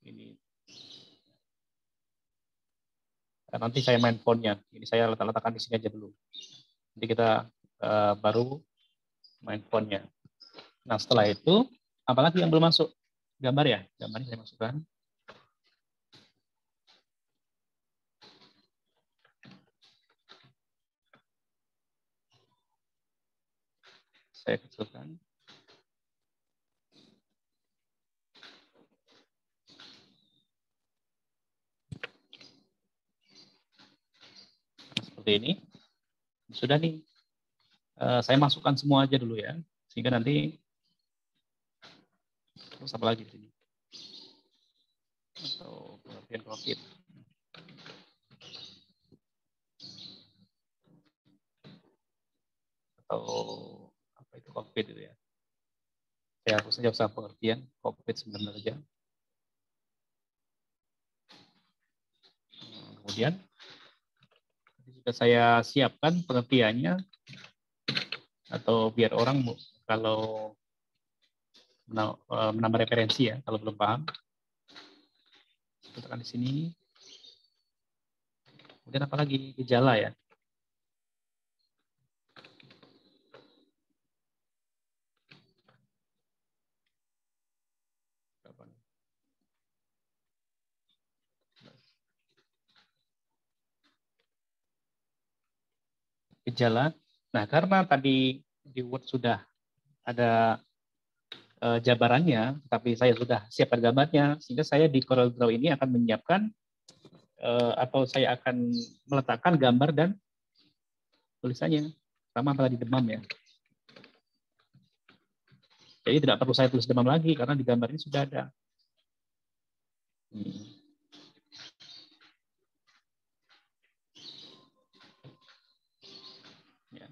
ini. Nanti saya main fontnya. Ini saya letakkan di sini aja dulu. Nanti kita baru main fontnya. Nah setelah itu apalagi yang belum masuk? Gambar ya? Gambarnya saya masukkan. Saya kecilkan. Nah, seperti ini. Sudah nih. Saya masukkan semua aja dulu ya. Sehingga nanti terus apa lagi di sini? Atau pengertian COVID. Atau apa itu COVID itu ya? Saya hapus saja usaha pengertian COVID-19 aja. Kemudian sudah saya siapkan pengertiannya atau biar orang kalau menambah referensi ya kalau belum paham. Tekan di sini. Kemudian apa lagi? Gejala ya. Gejala. Nah, karena tadi di Word sudah ada jabarannya, tapi saya sudah siapkan gambarnya, sehingga saya di Corel Draw ini akan menyiapkan atau saya akan meletakkan gambar dan tulisannya sama tadi demam ya. Jadi tidak perlu saya tulis demam lagi karena di gambar ini sudah ada. Ya.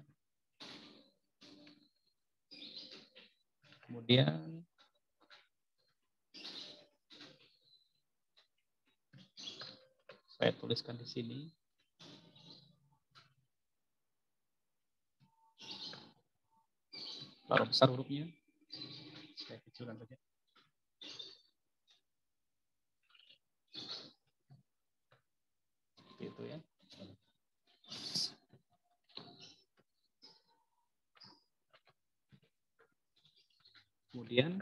Kemudian saya tuliskan di sini. Taruh besar hurufnya. Saya kecilkan saja. Seperti itu ya. Kemudian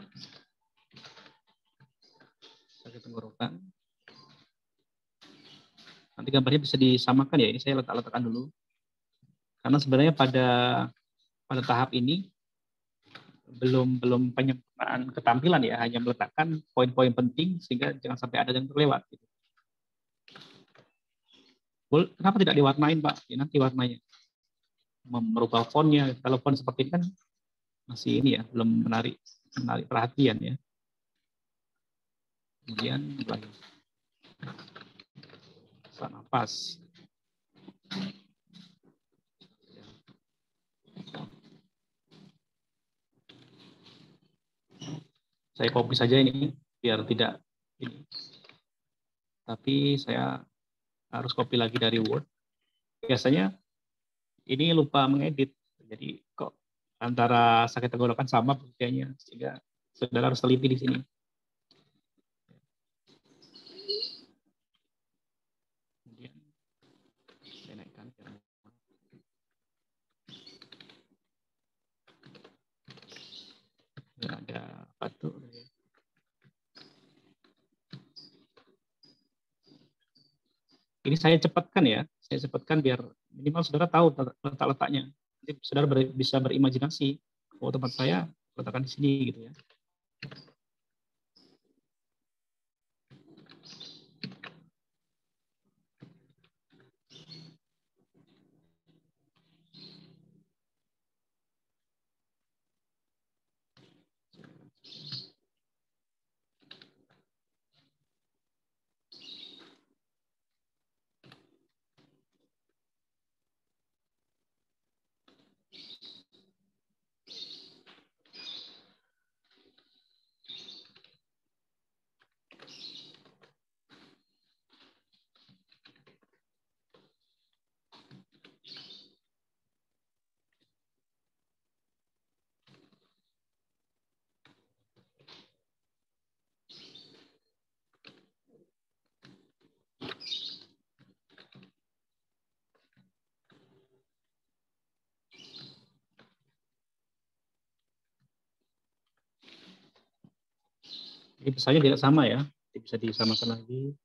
sakit tenggorokan. Nanti gambarnya bisa disamakan ya. Ini saya letakkan dulu. Karena sebenarnya pada tahap ini belum penyempurnaan ketampilan ya, hanya meletakkan poin-poin penting sehingga jangan sampai ada yang terlewat. Gitu. Kenapa tidak diwarnain Pak? Ya, nanti warnanya. Merubah fontnya. Kalau font seperti ini kan masih ini ya, belum menarik. menarik perhatian ya. Kemudian nafas. Saya copy saja ini biar tidak ini. Tapi saya harus copy lagi dari Word. Biasanya ini lupa mengedit. Jadi kok antara sakit tenggorokan sama pekerjaannya, sehingga saudara harus teliti di sini. Kemudian saya naikkan. Ada batu. Ini saya cepatkan ya, saya cepatkan biar minimal saudara tahu letak-letaknya. Jadi saudara bisa berimajinasi, oh tempat saya letakkan di sini gitu ya. Jadi pesannya tidak sama ya, bisa disamakan lagi.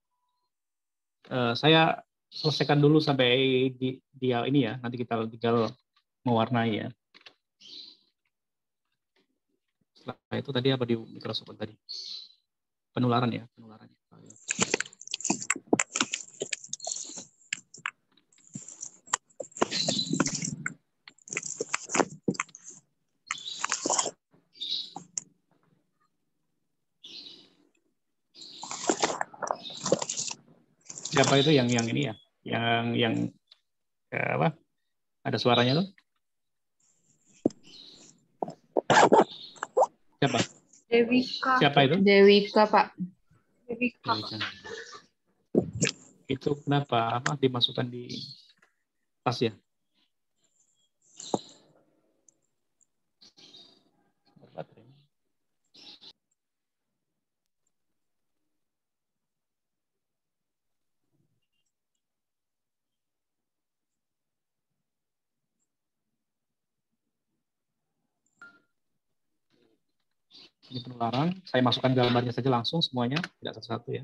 Saya selesaikan dulu sampai dia ini ya, nanti kita tinggal mewarnai ya. Setelah itu tadi apa di Microsoft tadi? Penularan ya, penularan. Siapa itu yang ini ya? Yang apa? Ada suaranya tuh? Siapa? Dewika. Siapa itu? Dewika, Pak. Dewika. Itu kenapa? Apa dimasukkan di tas ya? Ini penularan, saya masukkan gambarnya saja langsung semuanya, tidak satu-satu ya.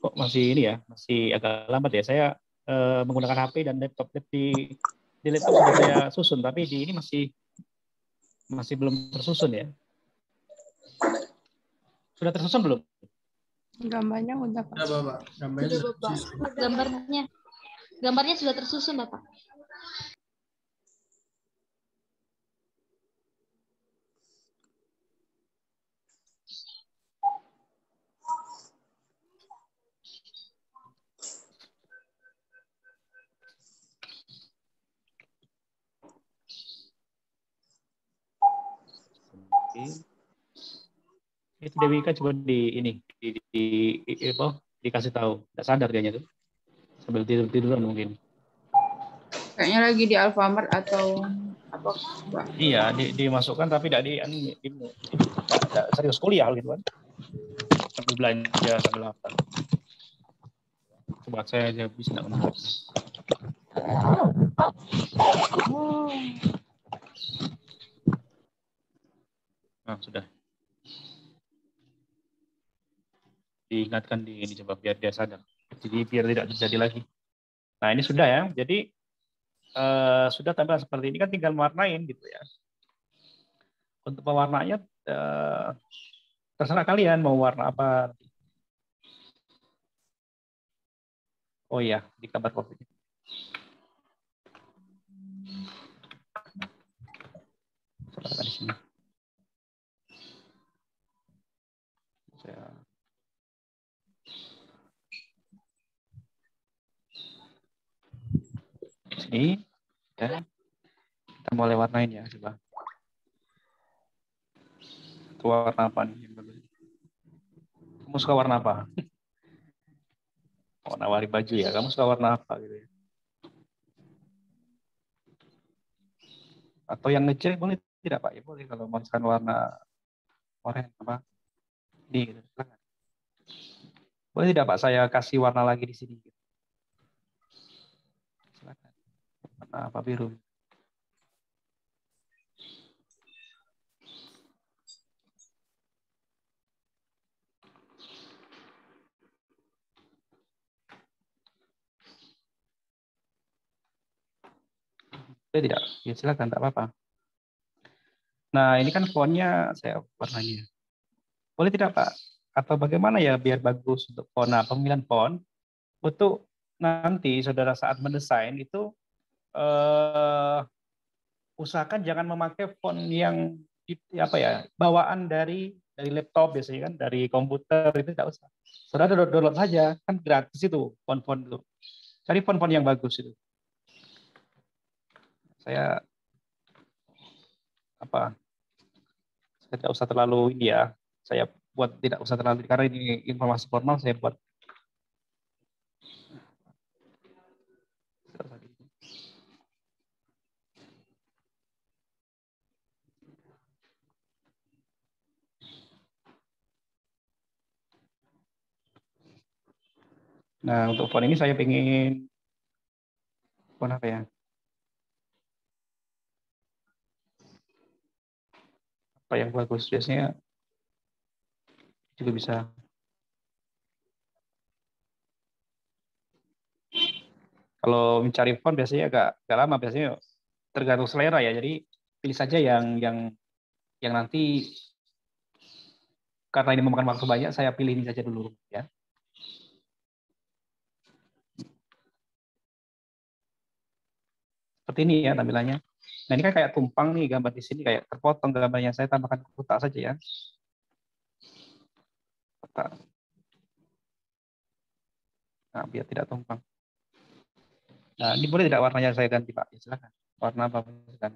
Kok masih ini ya, masih agak lambat ya. Saya menggunakan HP dan laptop di laptop sudah saya susun, tapi di ini masih belum tersusun ya. Sudah tersusun belum? Gambarnya udah, Pak. Sudah, Bapak. Gambarnya sudah tersusun, Bapak. Itu Dewi kan coba dikasih tahu, nggak sadar dianya tuh sambil tiduran mungkin. Kayaknya lagi di Alfamart atau apa, Pak? Iya, dimasukkan tapi tidak tidak serius kuliah gitu kan. Sambil belanja sambil apa. Coba saya aja bisa nggak menarik. Nah, sudah. Diingatkan di ini coba biar dia sadar. Jadi biar tidak terjadi lagi. Nah, ini sudah ya. Jadi sudah tampilan seperti ini kan tinggal mewarnain gitu ya. Untuk pewarnanya terserah kalian mau warna apa. Oh iya, di kabar COVID. Di sini. Sini, ya. Kita mulai warnain ya, coba. Itu warna apa nih yang bagus? Kamu suka warna apa? Oh, nawari baju ya. Kamu suka warna apa gitu ya? Atau yang ngecil boleh tidak Pak? Ya boleh kalau misalkan warna oranye apa? Ini gitu. Boleh tidak Pak saya kasih warna lagi di sini? Silakan. Warna apa biru? Boleh tidak? Ya silakan, tak apa-apa. Nah, ini kan fontnya saya warnanya. Boleh tidak Pak? Atau bagaimana ya biar bagus untuk font? Nah, pemilihan font untuk nanti saudara saat mendesain itu usahakan jangan memakai font yang apa ya bawaan dari laptop biasanya kan, dari komputer itu tidak usah. Saudara download saja, kan gratis itu font-font itu. Cari font-font yang bagus itu. Saya tidak usah terlalu ini ya. Saya buat tidak usah terlalu karena ini informasi formal saya buat. Nah, untuk font ini saya ingin font apa ya? Apa yang bagus biasanya juga bisa. Kalau mencari font biasanya agak lama, biasanya tergantung selera ya. Jadi pilih saja yang nanti karena ini memakan waktu banyak, saya pilih ini saja dulu ya. Seperti ini ya tampilannya. Nah ini kan kayak tumpang nih gambar di sini, kayak terpotong gambarnya. Saya tambahkan kotak saja ya. Kotak. Nah biar tidak tumpang. Nah ini boleh tidak warnanya saya ganti Pak? Ya, silakan. Warna apa silakan.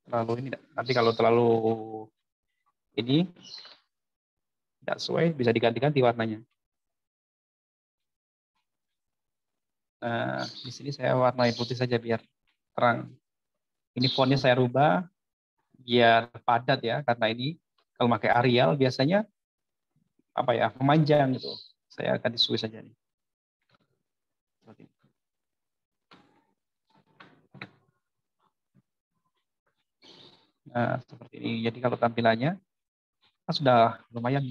Terlalu ini nanti kalau terlalu ini tidak sesuai bisa diganti-ganti warnanya. Nah, di sini saya warnai putih saja biar terang. Ini fontnya saya rubah biar padat ya, karena ini kalau pakai Arial biasanya apa ya memanjang gitu. Saya akan switch saja nih. Nah, seperti ini. Jadi kalau tampilannya sudah lumayan.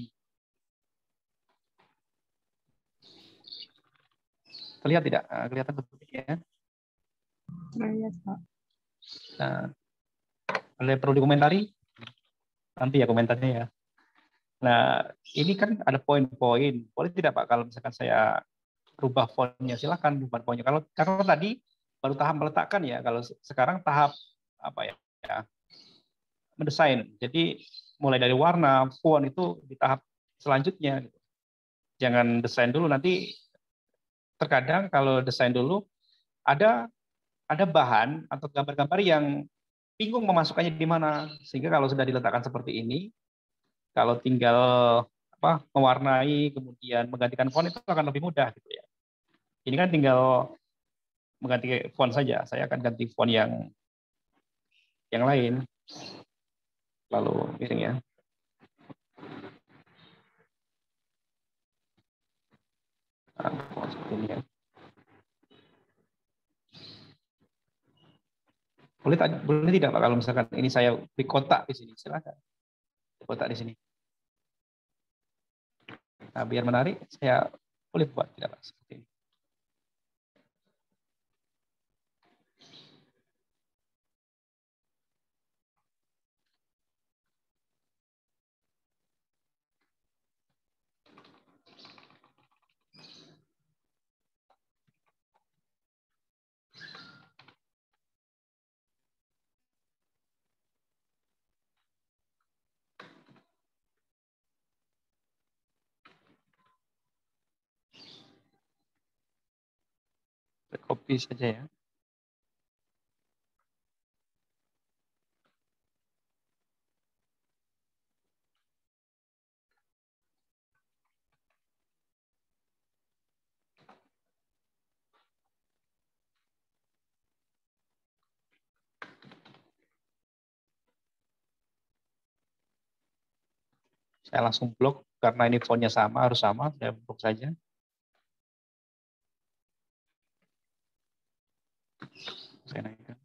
Terlihat tidak? Kelihatan bentuknya? Terlihat, Pak. Nah, perlu dikomentari? Nanti ya komentarnya ya. Nah, ini kan ada poin-poin. Boleh tidak Pak kalau misalkan saya rubah fontnya? Silakan rubah fontnya. Kalau karena tadi baru tahap meletakkan ya. Kalau sekarang tahap apa ya? Mendesain. Jadi mulai dari warna, font itu di tahap selanjutnya. Jangan desain dulu, nanti terkadang kalau desain dulu ada ada bahan atau gambar-gambar yang bingung memasukkannya di mana, sehingga kalau sudah diletakkan seperti ini, kalau tinggal mewarnai kemudian menggantikan font itu akan lebih mudah gitu ya. Ini kan tinggal mengganti font saja. Saya akan ganti font yang lain. Lalu miring ya. Font seperti ini ya. Boleh tidak Pak kalau misalkan ini saya beri kotak di sini, silakan. Kotak di sini. Nah, biar menarik, saya boleh buat tidak Pak seperti ini. Copy saja ya. Saya langsung blok karena ini fontnya sama, harus sama, saya blok saja. Saya naikkan.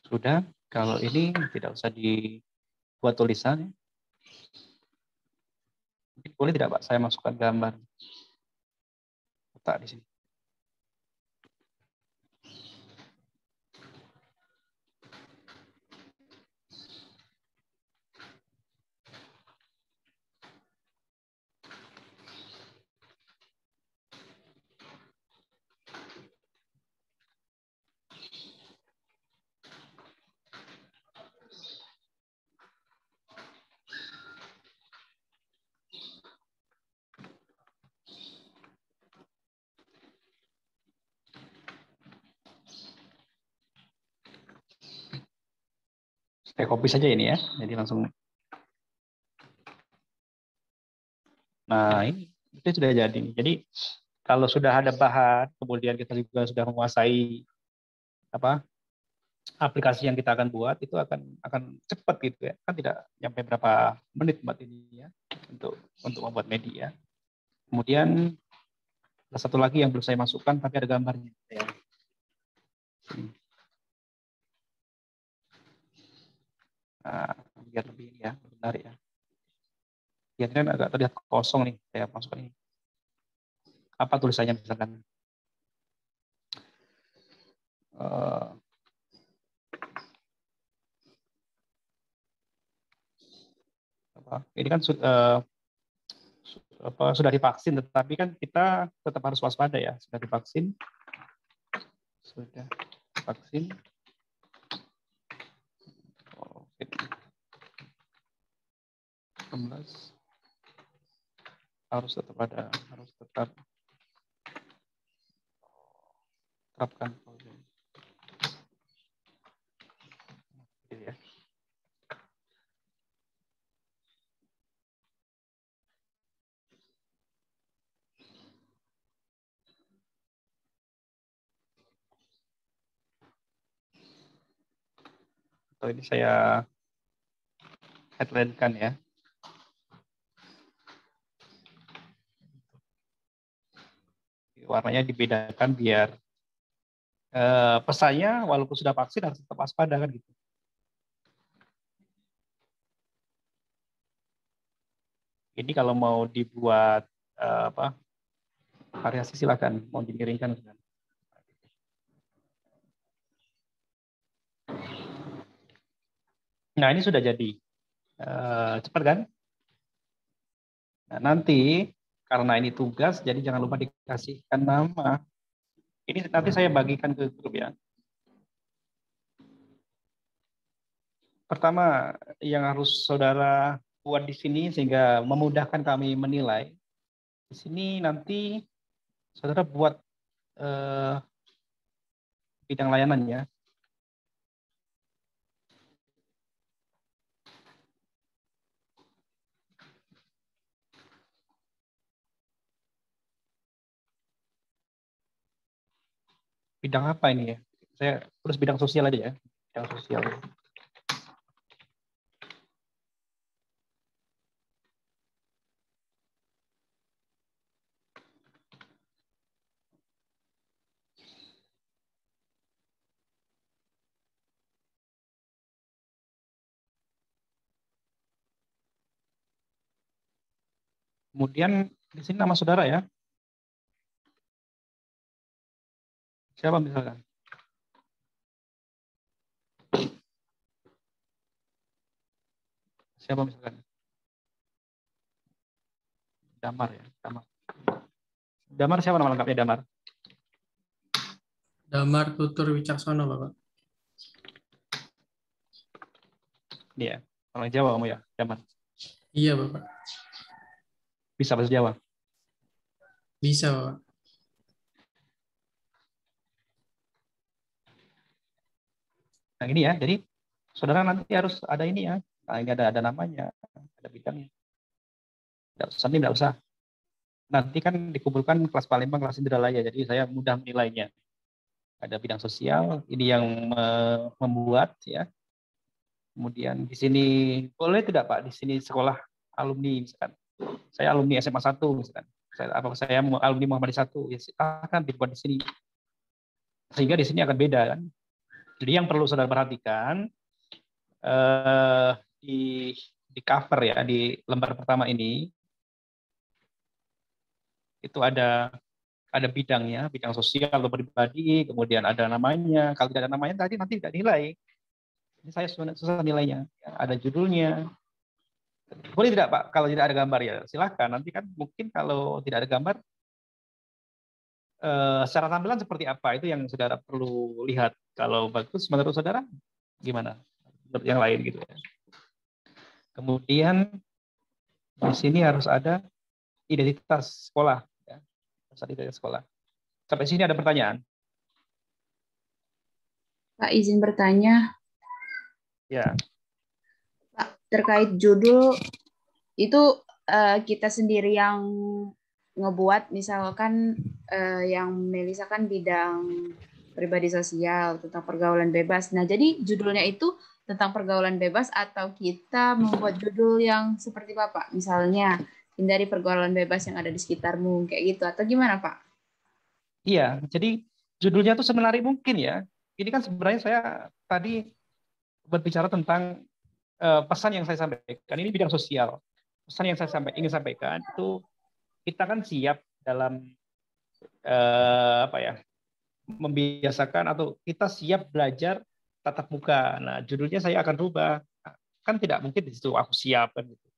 Sudah, kalau ini tidak usah dibuat tulisan. Boleh tidak Pak, saya masukkan gambar kotak di sini. Saya copy saja ini ya, jadi langsung. Nah ini itu sudah jadi. Jadi kalau sudah ada bahan, kemudian kita juga sudah menguasai aplikasi yang kita akan buat, itu akan cepat gitu ya. Kan tidak sampai berapa menit buat ini ya untuk membuat media. Kemudian ada satu lagi yang belum saya masukkan tapi ada gambarnya ya. Nah, biar lebih ya, menarik ya. Biar kan agak terlihat kosong nih, saya masukkan ini. Apa tulisannya misalkan? Ini kan sudah divaksin, tetapi kan kita tetap harus waspada ya. Sudah divaksin, 16 harus tetap terapkan ya. Atau ini saya headline-kan ya. Warnanya dibedakan biar pesannya walaupun sudah vaksin harus tetap waspada kan gitu. Ini kalau mau dibuat variasi silakan, mau dimiringkan. Nah, ini sudah jadi. Cepat kan? Nah, nanti karena ini tugas, jadi jangan lupa dikasihkan nama. Ini nanti saya bagikan ke grup ya. Pertama, yang harus saudara buat di sini sehingga memudahkan kami menilai. Di sini nanti saudara buat bidang layanan ya. Bidang apa ini ya? Saya terus bidang sosial aja ya. Bidang sosial. Kemudian di sini nama saudara ya. Siapa misalkan? Siapa misalkan? Damar ya, Damar. Damar siapa nama lengkapnya Damar? Damar Tutur Wicaksono, Bapak. Iya, orang Jawa kamu ya, Damar? Iya, Bapak. Bisa bahasa Jawa? Bisa, Bapak. Nah ini ya, jadi saudara nanti harus ada ini ya. Nah, ini ada namanya, ada bidangnya. Tidak usah. Nanti kan dikumpulkan kelas Palembang, kelas Indralaya, jadi saya mudah menilainya. Ada bidang sosial, ini yang membuat ya. Kemudian di sini boleh tidak Pak? Di sini sekolah alumni misalkan. Saya alumni SMA 1 misalkan. Saya alumni Muhammadiyah 1, ya akan dibuat di sini. Sehingga di sini akan beda kan. Jadi yang perlu saudara perhatikan di cover ya, di lembar pertama ini itu ada bidangnya, bidang sosial atau pribadi, kemudian ada namanya. Kalau tidak ada namanya tadi nanti tidak nilai. Ini saya susah nilainya. Ada judulnya. Boleh tidak Pak? Kalau tidak ada gambar ya silakan. Nanti kan mungkin kalau tidak ada gambar, secara tampilan seperti apa itu yang saudara perlu lihat. Kalau bagus menurut saudara gimana? Menurut yang lain gitu ya. Kemudian di sini harus ada identitas sekolah. Ya. Harus ada identitas sekolah. Sampai sini ada pertanyaan? Pak, izin bertanya. Ya. Pak, terkait judul itu kita sendiri yang ngebuat, misalkan yang Melisa kan bidang pribadi sosial tentang pergaulan bebas. Nah, jadi judulnya itu tentang pergaulan bebas atau kita membuat judul yang seperti Bapak, misalnya hindari pergaulan bebas yang ada di sekitarmu, kayak gitu, atau gimana Pak? Iya, jadi judulnya itu semenarik mungkin ya. Ini kan sebenarnya saya tadi berbicara tentang pesan yang saya sampaikan. Ini bidang sosial. Pesan yang saya ingin sampaikan itu kita kan siap dalam membiasakan atau kita siap belajar tatap muka. Nah, judulnya saya akan rubah. Kan tidak mungkin di situ aku siap kan gitu.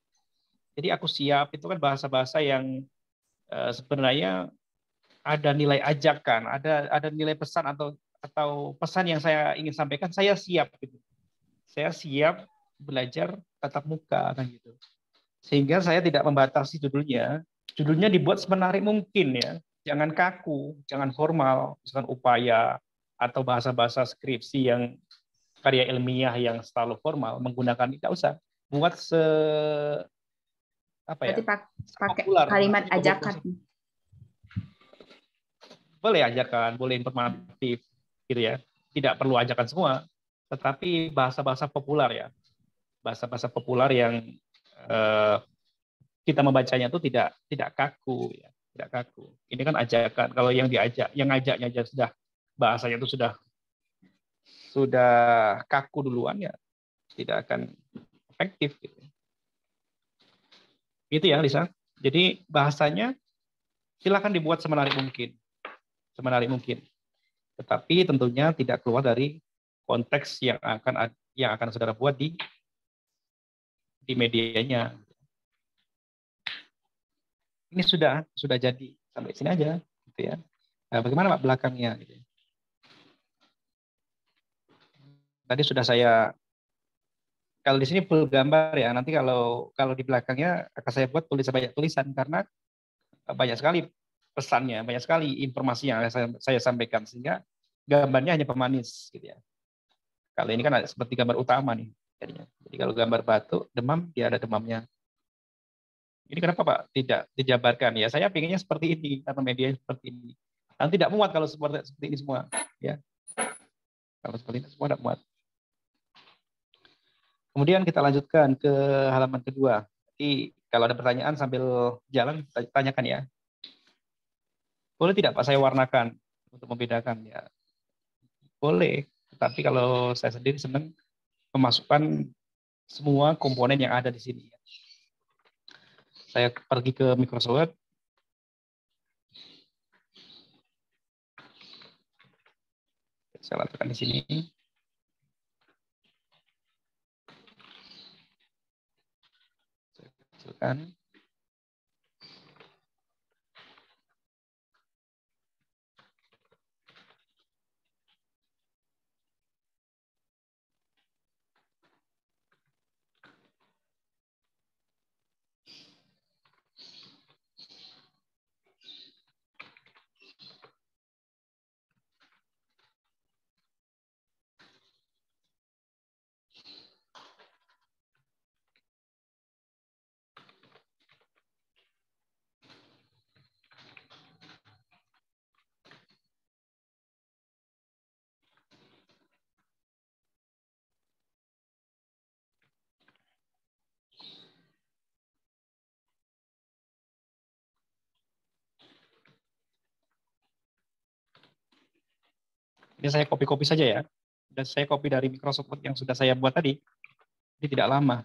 Jadi aku siap itu kan bahasa-bahasa yang sebenarnya ada nilai ajakan, ada nilai pesan atau pesan yang saya ingin sampaikan, saya siap gitu. Saya siap belajar tatap muka kan gitu. Sehingga saya tidak membatasi judulnya. Judulnya dibuat semenarik mungkin ya. Jangan kaku, jangan formal, misalkan upaya atau bahasa-bahasa skripsi yang karya ilmiah yang selalu formal menggunakan, tidak usah. Buat Berarti pakai kalimat ajakan. Boleh ajakan, boleh informatif gitu ya. Tidak perlu ajakan semua, tetapi bahasa-bahasa populer ya. Bahasa-bahasa populer yang kita membacanya itu tidak kaku ya, tidak kaku. Ini kan ajakan. Kalau yang ngajaknya aja sudah bahasanya itu sudah kaku duluan ya, tidak akan efektif gitu. Gitu ya Lisa. Jadi bahasanya silakan dibuat semenarik mungkin. Semenarik mungkin. Tetapi tentunya tidak keluar dari konteks yang akan saudara buat di di medianya. Ini sudah jadi sampai sini aja, gitu ya. Nah, bagaimana Pak belakangnya? Gitu. Tadi sudah saya, kalau di sini full gambar ya. Nanti kalau di belakangnya akan saya buat banyak tulisan karena banyak sekali pesannya, banyak sekali informasi yang saya sampaikan sehingga gambarnya hanya pemanis, gitu ya. Kalau ini kan seperti gambar utama nih, jadinya. Jadi kalau gambar batuk, demam, dia ada demamnya. Ini kenapa Pak tidak dijabarkan? Ya saya pengennya seperti ini karena media seperti ini. Dan tidak muat kalau seperti ini semua. Ya, kalau seperti ini semua tidak muat. Kemudian kita lanjutkan ke halaman kedua. Jadi kalau ada pertanyaan sambil jalan, tanyakan ya. Boleh tidak Pak saya warnakan untuk membedakan? Ya, boleh. Tapi kalau saya sendiri senang memasukkan semua komponen yang ada di sini. Saya pergi ke Microsoft Word. Saya letakkan di sini. Saya kecilkan. Ini saya copy-copy saja ya. Dan saya copy dari Microsoft Word yang sudah saya buat tadi. Ini tidak lama.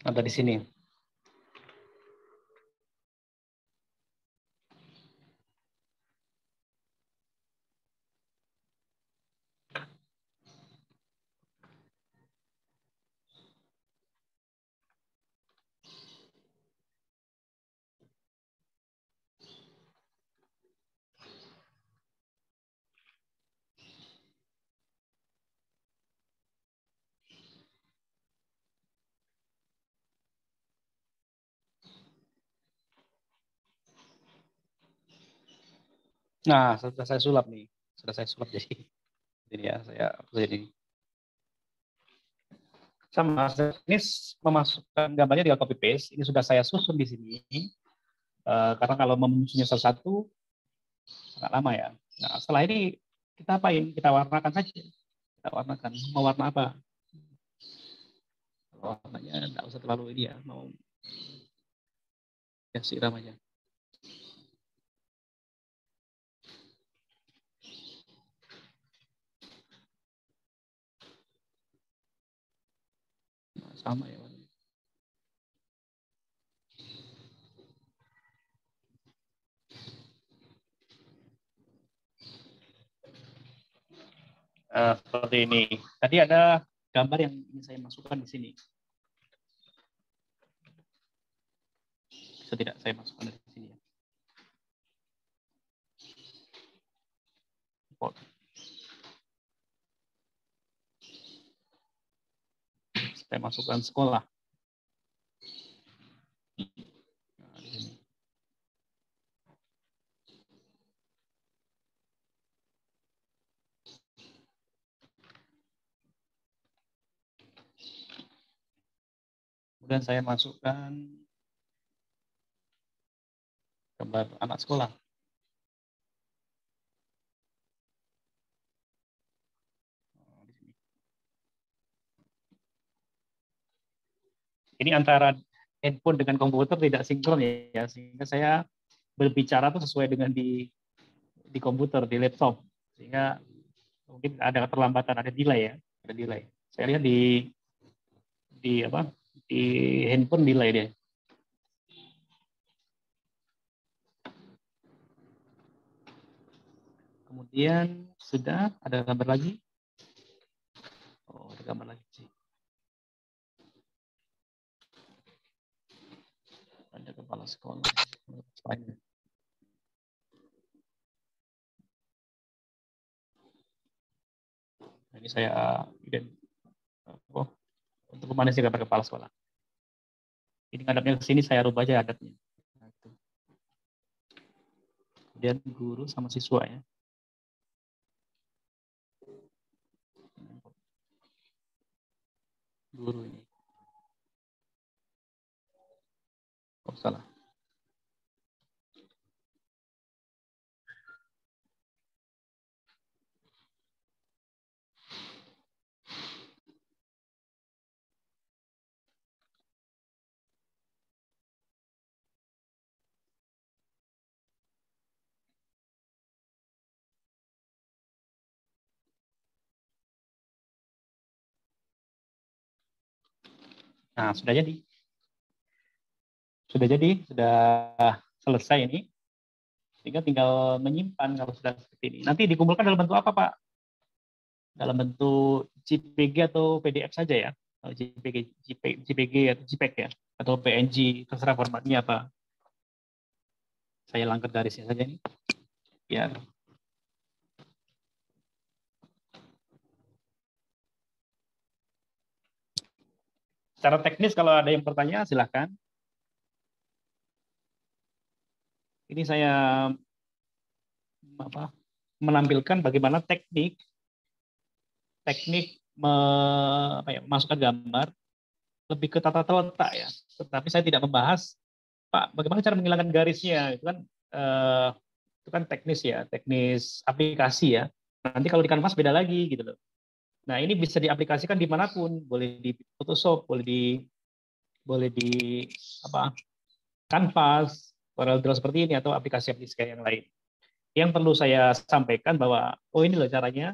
Ada di sini. Nah, sudah saya sulap nih. Sudah saya sulap jadi ini ya, saya jadi sama ini memasukkan gambarnya tinggal copy paste. Ini sudah saya susun di sini. Karena kalau menyusunnya satu-satu sangat lama ya. Nah, setelah ini kita apain? Kita warnakan saja. Kita warnakan. Mau warna apa? Warnanya tidak usah terlalu ini ya. Mau ya siram aja. Sama ya. Seperti ini. Tadi ada gambar yang ingin saya masukkan di sini. Bisa tidak saya masukkan di sini ya. Saya masukkan sekolah. Nah, di sini. Kemudian saya masukkan gambar anak sekolah. Ini antara handphone dengan komputer tidak sinkron ya, sehingga saya berbicara tuh sesuai dengan di komputer, di laptop, sehingga mungkin ada keterlambatan, ada delay ya, ada delay. Saya lihat di handphone delay dia. Kemudian sudah ada gambar lagi. Oh, ada gambar lagi sih. Ada kepala sekolah. Ini saya untuk pemanis gambar kepala sekolah. Ini ngadapnya ke sini, saya rubah aja adatnya. Kemudian guru sama siswa ya. Guru ini. Oh, salah. Nah, sudah jadi. Sudah selesai ini. Sehingga tinggal menyimpan kalau sudah seperti ini. Nanti dikumpulkan dalam bentuk apa, Pak? Dalam bentuk JPG atau PDF saja ya? JPG atau JPEG ya? Atau PNG, terserah formatnya apa. Saya langgar garisnya saja ini. Ya. Secara teknis kalau ada yang bertanya silahkan. Ini saya menampilkan bagaimana teknik masukkan gambar lebih ke tata letak ya. Tetapi saya tidak membahas, Pak, bagaimana cara menghilangkan garisnya. Itu kan teknis ya, teknis aplikasi ya. Nanti kalau di Canvas beda lagi gitu loh. Nah, ini bisa diaplikasikan dimanapun, boleh di Photoshop, boleh di Canvas, CorelDRAW seperti ini atau aplikasi-aplikasi yang lain. Yang perlu saya sampaikan bahwa ini loh caranya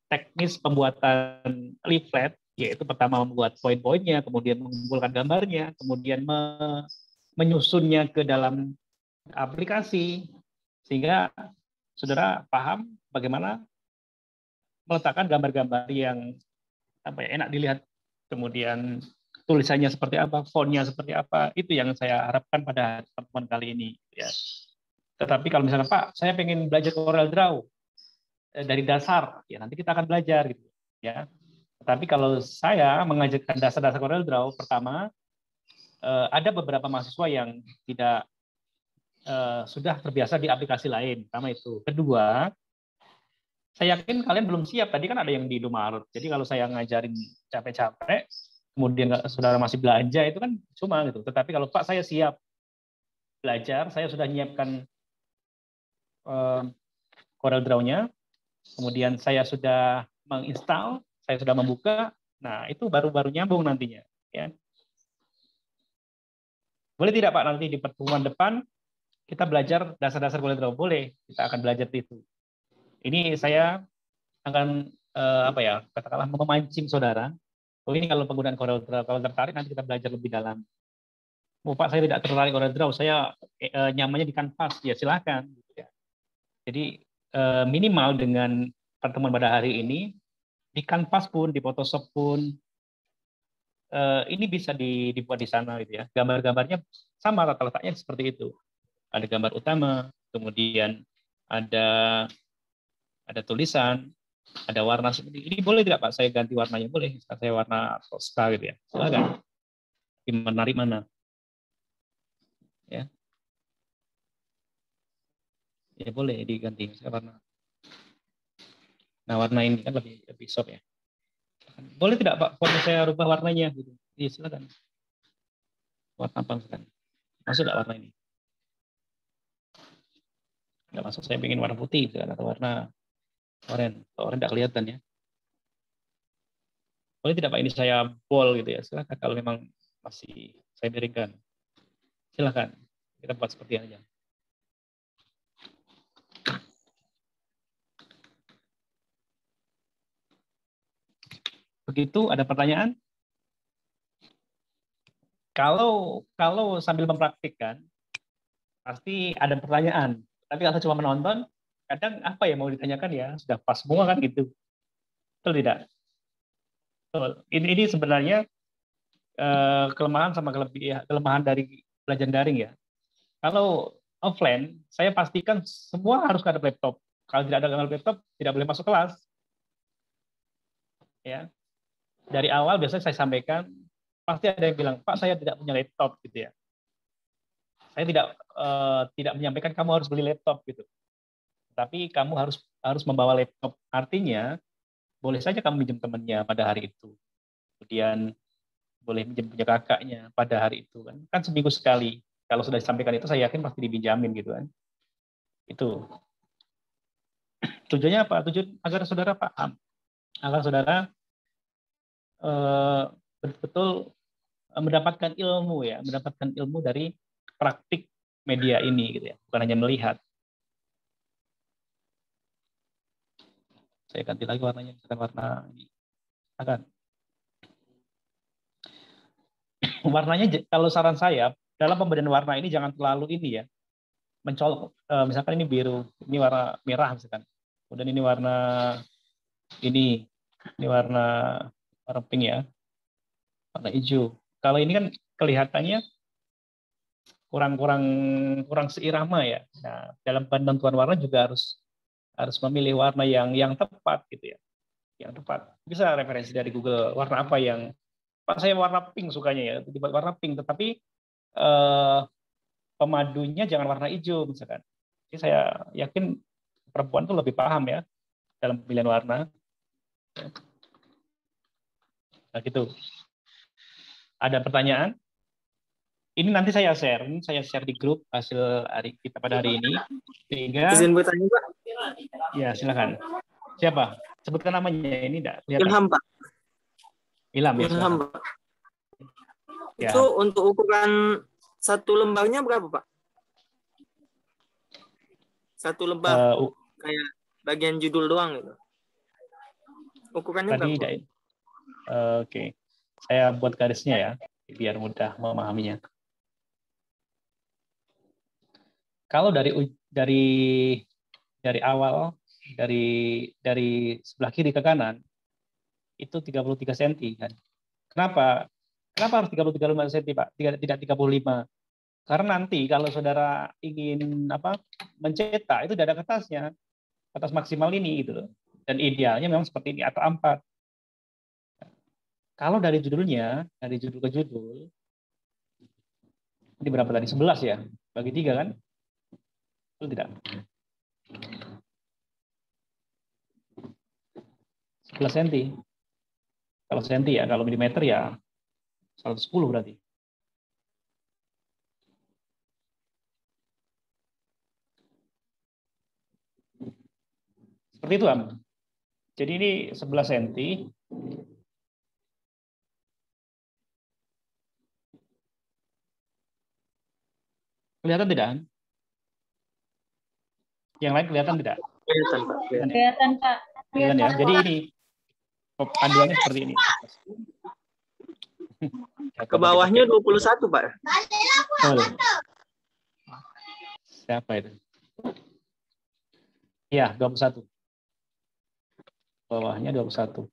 teknis pembuatan leaflet, yaitu pertama membuat poin-poinnya, kemudian mengumpulkan gambarnya, kemudian menyusunnya ke dalam aplikasi sehingga saudara paham bagaimana meletakkan gambar-gambar yang enak dilihat, kemudian tulisannya seperti apa, fontnya seperti apa, itu yang saya harapkan pada pertemuan kali ini ya. Tetapi kalau misalnya Pak, saya pengen belajar CorelDRAW dari dasar, ya nanti kita akan belajar gitu ya. Tetapi kalau saya mengajarkan dasar-dasar CorelDRAW, pertama ada beberapa mahasiswa yang tidak sudah terbiasa di aplikasi lain, pertama itu. Kedua, saya yakin kalian belum siap. Tadi kan ada yang di Indomaret. Jadi kalau saya ngajarin capek-capek, kemudian saudara masih belanja, itu kan cuma gitu. Tetapi kalau Pak, saya siap belajar, saya sudah menyiapkan CorelDRAW-nya, kemudian saya sudah menginstal, saya sudah membuka, nah itu baru nyambung nantinya. Ya. Boleh tidak Pak, nanti di pertemuan depan kita belajar dasar-dasar CorelDRAW? Boleh, kita akan belajar itu. Ini saya akan katakanlah memancing saudara. Ini kalau penggunaan CorelDRAW, kalau tertarik nanti kita belajar lebih dalam. Pak, saya tidak tertarik CorelDRAW, saya nyamannya di Canvas, ya silakan. Jadi minimal dengan pertemuan pada hari ini di Canvas pun, di Photoshop pun ini bisa dibuat di sana gitu ya. Gambar-gambarnya sama, tata letaknya seperti itu. Ada gambar utama, kemudian ada tulisan, ada warna seperti ini. Boleh tidak Pak saya ganti warnanya? Boleh. Saya warna Tosca gitu ya. Silakan. Menarik mana? Ya. Ya boleh diganti. Saya warna. Nah, warna ini kan lebih soft ya. Boleh tidak Pak, font saya rubah warnanya? Gitu. Iya silakan. Warna apa misalkan? Masuk tidak warna ini? Nggak masuk, saya ingin warna putih misalkan, atau warna oranye. Oranye tidak kelihatan ya. Boleh tidak Pak ini saya bold gitu ya? Silakan kalau memang masih saya miringkan. Silakan. Kita buat seperti ini aja. Begitu, ada pertanyaan? Kalau sambil mempraktikkan, pasti ada pertanyaan. Tapi kalau cuma menonton, kadang apa yang mau ditanyakan ya sudah pas semua kan gitu. Betul tidak? Betul. Ini sebenarnya kelemahan sama kelemahan dari belajar daring ya. Kalau offline, saya pastikan semua harus ada laptop. Kalau tidak ada laptop, tidak boleh masuk kelas. Ya, dari awal biasanya saya sampaikan, pasti ada yang bilang, Pak saya tidak punya laptop gitu ya. Saya tidak menyampaikan kamu harus beli laptop gitu. Tapi kamu harus membawa laptop. Artinya boleh saja kamu minjem temannya pada hari itu. Kemudian boleh minjem punya kakaknya pada hari itu kan. Kan seminggu sekali. Kalau sudah disampaikan itu saya yakin pasti dipinjamin gitu kan. Itu. Tujuannya apa? Tujuan agar saudara paham. Agar saudara betul-betul mendapatkan ilmu ya, mendapatkan ilmu dari praktik media ini gitu ya. Bukan hanya melihat. Saya ganti lagi warnanya, misalkan warna ini. Akan. Warnanya kalau saran saya dalam pemberian warna ini jangan terlalu ini ya. Mencolok, misalkan ini biru, ini warna merah misalkan. Kemudian ini warna ini warna pink ya. Warna hijau. Kalau ini kan kelihatannya kurang seirama ya. Nah, dalam penentuan warna juga harus memilih warna yang tepat gitu ya. Yang tepat. Bisa referensi dari Google warna apa yang Pak saya warna pink sukanya ya, dibuat warna pink, tetapi pemadunya jangan warna hijau misalkan. Jadi saya yakin perempuan itu lebih paham ya dalam pemilihan warna. Nah gitu. Ada pertanyaan? Ini nanti saya share di grup hasil hari kita pada hari ini. Sehingga izin bertanya Pak. Ya silakan. Siapa? Sebutkan namanya ini enggak kelihatan. Ilham Pak. Ilham ya. Ilham Pak. Ya. Itu untuk ukuran satu lembarnya berapa Pak? Satu lembar kayak bagian judul doang gitu. Ukurannya tadi berapa? Oke. Saya buat garisnya ya biar mudah memahaminya. Kalau dari awal dari sebelah kiri ke kanan itu 33 cm kan. Kenapa harus 33 cm Pak? Tidak 35. Karena nanti kalau saudara ingin mencetak itu tidak ada kertasnya. Kertas maksimal ini gitu loh. Dan idealnya memang seperti ini atau 4. Kalau dari judulnya, dari judul ke judul ini berapa tadi? 11 ya? Bagi 3 kan? Betul tidak? 11 cm. Kalau senti ya, kalau milimeter ya 110 berarti. Seperti itu, Am. Jadi ini 11 cm. Kelihatan tidak? Yang lain kelihatan tidak? Kelihatan Pak. Kelihatan Pak. Kelihatan ya. Jadi ini panduannya seperti ini. Ke bawahnya 21 Pak. Siapa itu? Iya, 21. Bawahnya 21.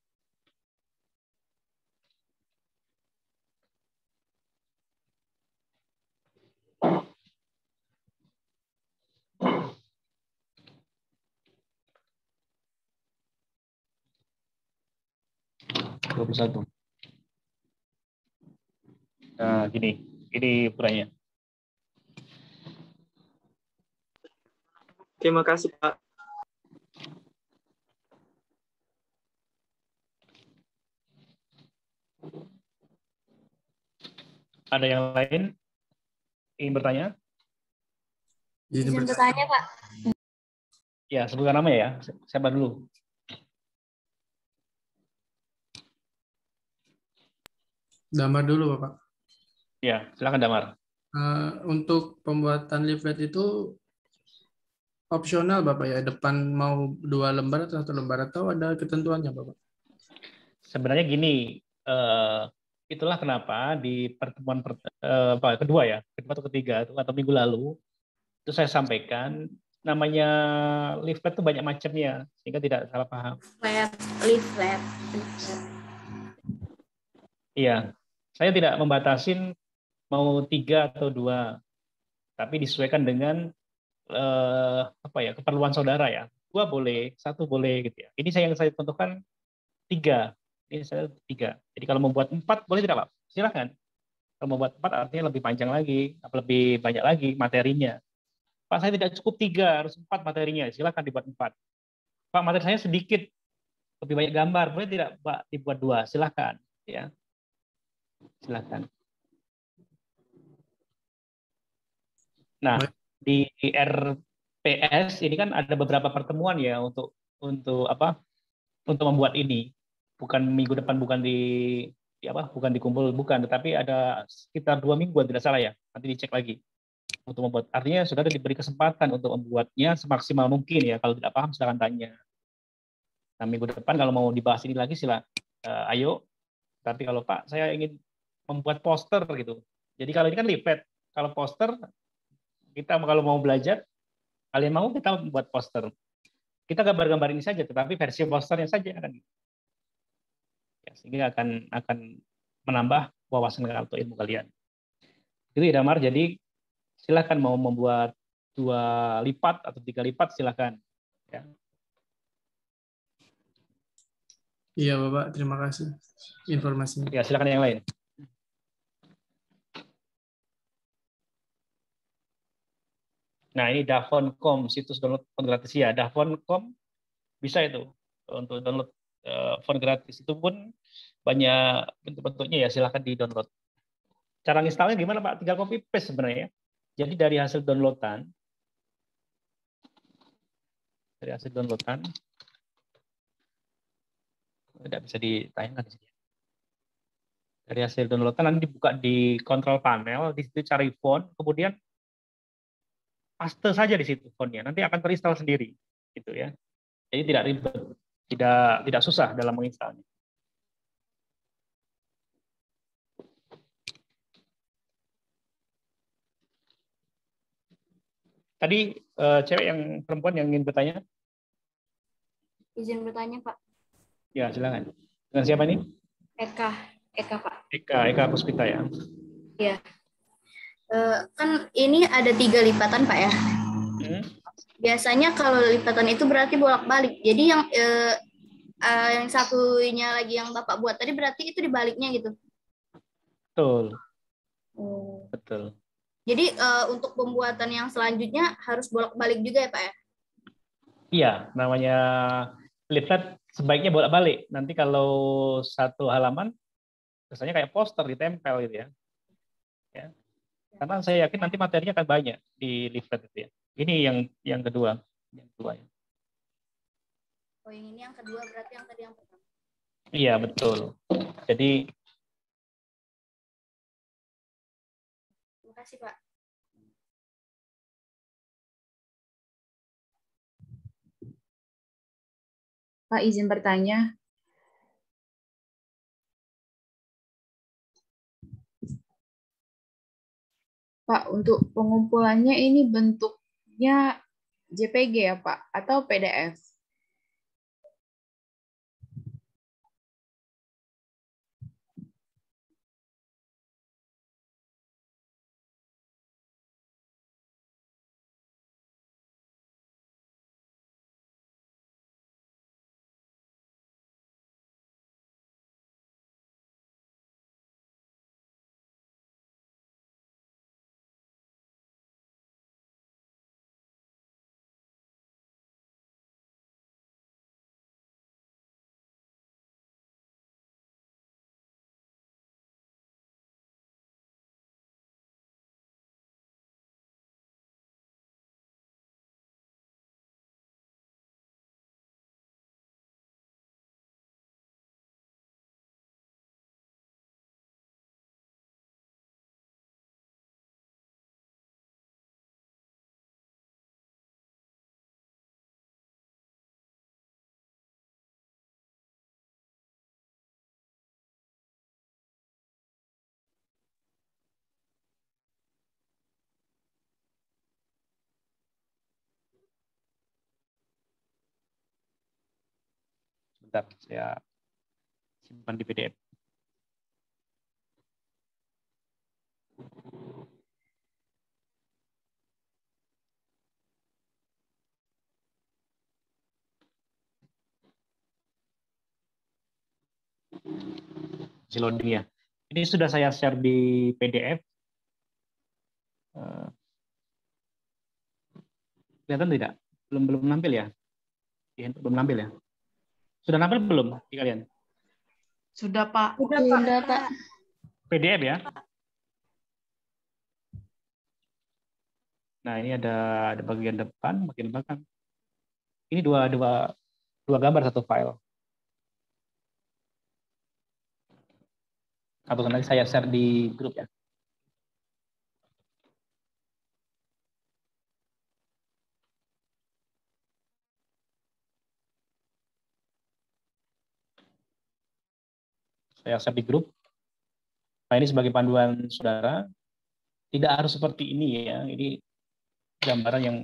Nah, ini ukurannya. Terima kasih Pak. Ada yang lain ingin bertanya? Izin bertanya, Pak. Ya, sebutkan nama ya. Siapa dulu? Damar dulu, Bapak. Ya, silakan Damar. Untuk pembuatan leaflet itu opsional, Bapak ya. Depan mau 2 lembar atau 1 lembar atau ada ketentuannya, Bapak? Sebenarnya gini, itulah kenapa di pertemuan kedua ya, kedua atau ketiga atau minggu lalu itu saya sampaikan namanya leaflet itu banyak macamnya sehingga tidak salah paham. Leaflet. Iya, saya tidak membatasin mau 3 atau 2, tapi disesuaikan dengan keperluan saudara ya. 2 boleh, 1 boleh gitu ya. Ini yang saya tentukan 3. Ini saya 3. Jadi kalau membuat 4 boleh tidak Pak? Silakan. Kalau membuat 4 artinya lebih panjang lagi, lebih banyak lagi materinya. Pak, saya tidak cukup 3, harus 4 materinya. Silakan dibuat 4. Pak, materi saya sedikit, lebih banyak gambar, boleh tidak Pak dibuat 2? Silakan. Ya, silakan. Nah, di RPS ini kan ada beberapa pertemuan ya untuk membuat ini. Bukan minggu depan, bukan bukan dikumpul, bukan, tetapi ada sekitar 2 minggu tidak salah ya. Nanti dicek lagi untuk membuat. Artinya sudah diberi kesempatan untuk membuatnya semaksimal mungkin ya. Kalau tidak paham silakan tanya. Nah, minggu depan kalau mau dibahas ini lagi ayo. Tapi kalau Pak, saya ingin membuat poster gitu. Jadi kalau ini kan leaflet, kalau poster kita kalau mau belajar, kalian mau kita buat poster. Kita gambar-gambar ini saja, tetapi versi posternya saja kan. Ya, sehingga akan menambah wawasan atau ilmu kalian. Itu ya Damar. Jadi silakan mau membuat 2 lipat atau 3 lipat silakan. Ya. Iya Bapak, terima kasih informasinya. Ya, silakan yang lain. Nah, ini Davon.com, situs download font gratis ya. Davon.com bisa itu untuk download font gratis. Itu pun banyak bentuk-bentuknya ya, silahkan di-download. Cara installnya gimana Pak? Tinggal copy paste sebenarnya. Jadi dari hasil downloadan, tidak bisa ditayangkan di sini. Dari hasil downloadan nanti dibuka di control panel, di situ cari font, kemudian paste saja di situ fontnya, nanti akan terinstall sendiri, gitu ya. Jadi tidak ribet, tidak susah dalam menginstalnya. Tadi cewek yang perempuan yang ingin bertanya? Izin bertanya, Pak. Ya, silakan. Dengan siapa ini? Eka, Pak. Eka Puspita ya. Iya. Kan ini ada 3 lipatan, Pak ya. Biasanya kalau lipatan itu berarti bolak-balik. Jadi yang satunya lagi yang Bapak buat tadi berarti itu dibaliknya gitu. Betul. Oh. Betul. Jadi untuk pembuatan yang selanjutnya harus bolak-balik juga ya Pak ya? Iya, namanya leaflet sebaiknya bolak-balik. Nanti kalau satu halaman, biasanya kayak poster ditempel gitu ya. Karena saya yakin nanti materinya akan banyak di leaflet itu ya. Ini yang kedua. Yang kedua ya. Oh, yang ini yang kedua berarti yang tadi yang pertama. Iya, betul. Jadi terima kasih, Pak. Pak, izin bertanya. Pak, untuk pengumpulannya ini bentuknya JPG ya, Pak? Atau PDF? Bentar, saya simpan di PDF. Masih loading ya. Ini sudah saya share di PDF. Kelihatan tidak? Belum nampil ya? Belum nampil ya? Sudah nampil belum di kalian? Sudah, Pak. Sudah, Pak. PDF ya? Nah, ini ada bagian depan, bagian belakang. Ini dua gambar satu file. Atau nanti saya share di grup ya. Saya share di grup. Nah, ini sebagai panduan saudara. Tidak harus seperti ini ya. Ini gambaran yang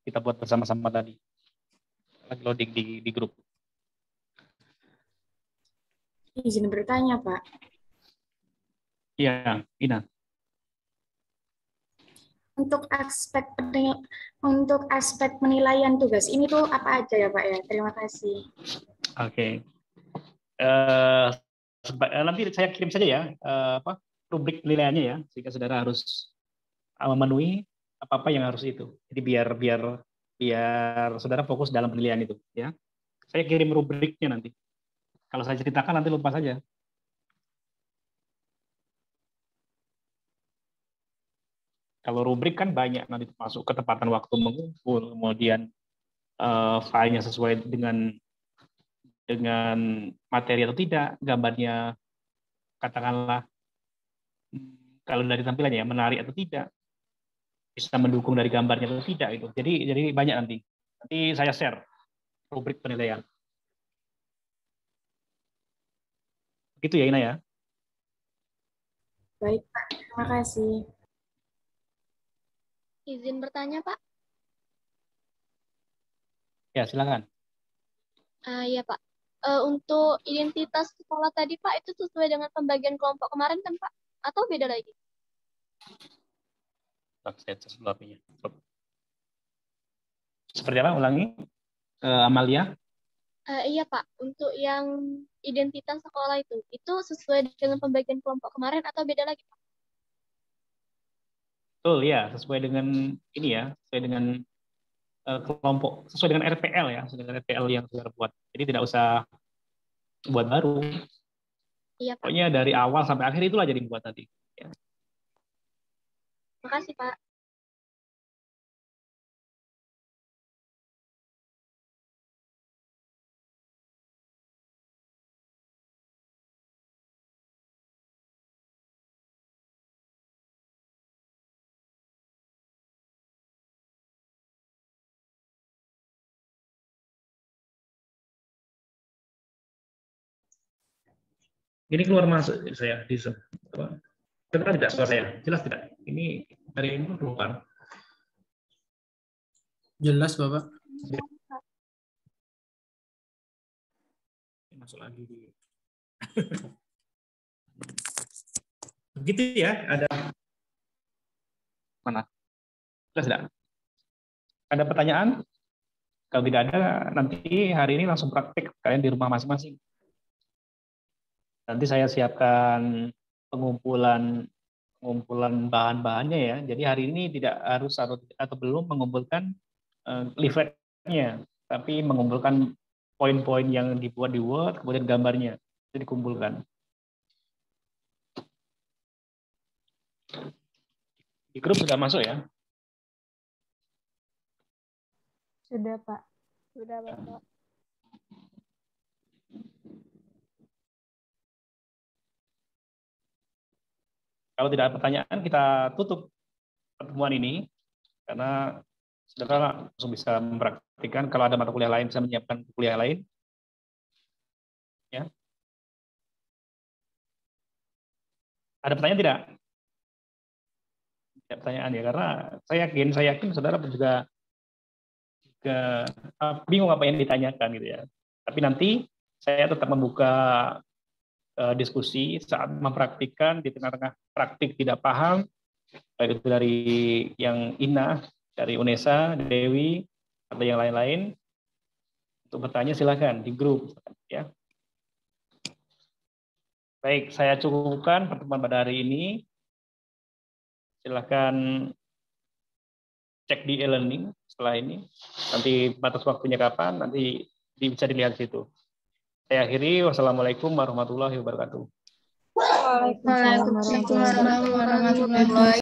kita buat bersama-sama tadi. Lagi loading di grup. Izin bertanya, Pak. Iya, Ina. Untuk aspek penilaian tugas ini tuh apa aja ya, Pak ya? Terima kasih. Oke. Nanti saya kirim saja ya rubrik penilaiannya ya, sehingga saudara harus memenuhi apa-apa yang harus itu. Jadi biar saudara fokus dalam penilaian itu ya. Saya kirim rubriknya nanti. Kalau saya ceritakan nanti lupa saja. Kalau rubrik kan banyak, nanti masuk ketepatan waktu mengumpul, kemudian filenya sesuai dengan materi atau tidak, gambarnya katakanlah kalau dari tampilannya ya, menarik atau tidak, bisa mendukung dari gambarnya atau tidak itu. Jadi banyak nanti. Nanti saya share rubrik penilaian. Begitu ya Ina ya. Baik, Pak. Terima kasih. Izin bertanya, Pak? Ya, silakan. Ya, Pak. Untuk identitas sekolah tadi, Pak, itu sesuai dengan pembagian kelompok kemarin kan, Pak? Atau beda lagi? Seperti apa? Ulangi. Amalia? Iya, Pak. Untuk yang identitas sekolah itu sesuai dengan pembagian kelompok kemarin atau beda lagi, Pak? Betul ya, sesuai dengan ini ya, sesuai dengan kelompok, sesuai dengan RPL ya, sesuai dengan RPL yang sudah buat. Jadi tidak usah buat baru. Iya, Pak. Pokoknya dari awal sampai akhir itulah jadi buat tadi. Ya. Makasih, Pak. Ini keluar masuk saya di Zoom. Dengar tidak suara saya? Jelas tidak? Ini dari ini keluar. Jelas, Bapak. Masuk lagi. Begitu ya, ada mana? Jelas tidak? Ada pertanyaan? Kalau tidak ada, nanti hari ini langsung praktik kalian di rumah masing-masing. Nanti saya siapkan pengumpulan bahan-bahannya ya. Jadi hari ini tidak harus atau belum mengumpulkan leafletnya, tapi mengumpulkan poin-poin yang dibuat di Word, kemudian gambarnya itu dikumpulkan. Di grup sudah masuk ya? Sudah, Pak. Sudah, Bapak. Kalau tidak ada pertanyaan, kita tutup pertemuan ini karena saudara langsung bisa mempraktikkan. Kalau ada mata kuliah lain, bisa menyiapkan kuliah lain. Ya. Ada pertanyaan tidak? Tidak pertanyaan ya, karena saya yakin saudara juga bingung apa yang ditanyakan gitu ya. Tapi nanti saya tetap membuka diskusi saat mempraktikkan di tengah-tengah praktik tidak paham, baik itu dari yang Ina, dari Unesa, Dewi, atau yang lain-lain. Untuk bertanya silakan di grup, ya. Baik, saya cukupkan pertemuan pada hari ini. Silakan cek di e-learning setelah ini. Nanti batas waktunya kapan, nanti bisa dilihat situ. Saya akhiri. Wassalamualaikum warahmatullahi wabarakatuh. Waalaikumsalam warahmatullahi wabarakatuh.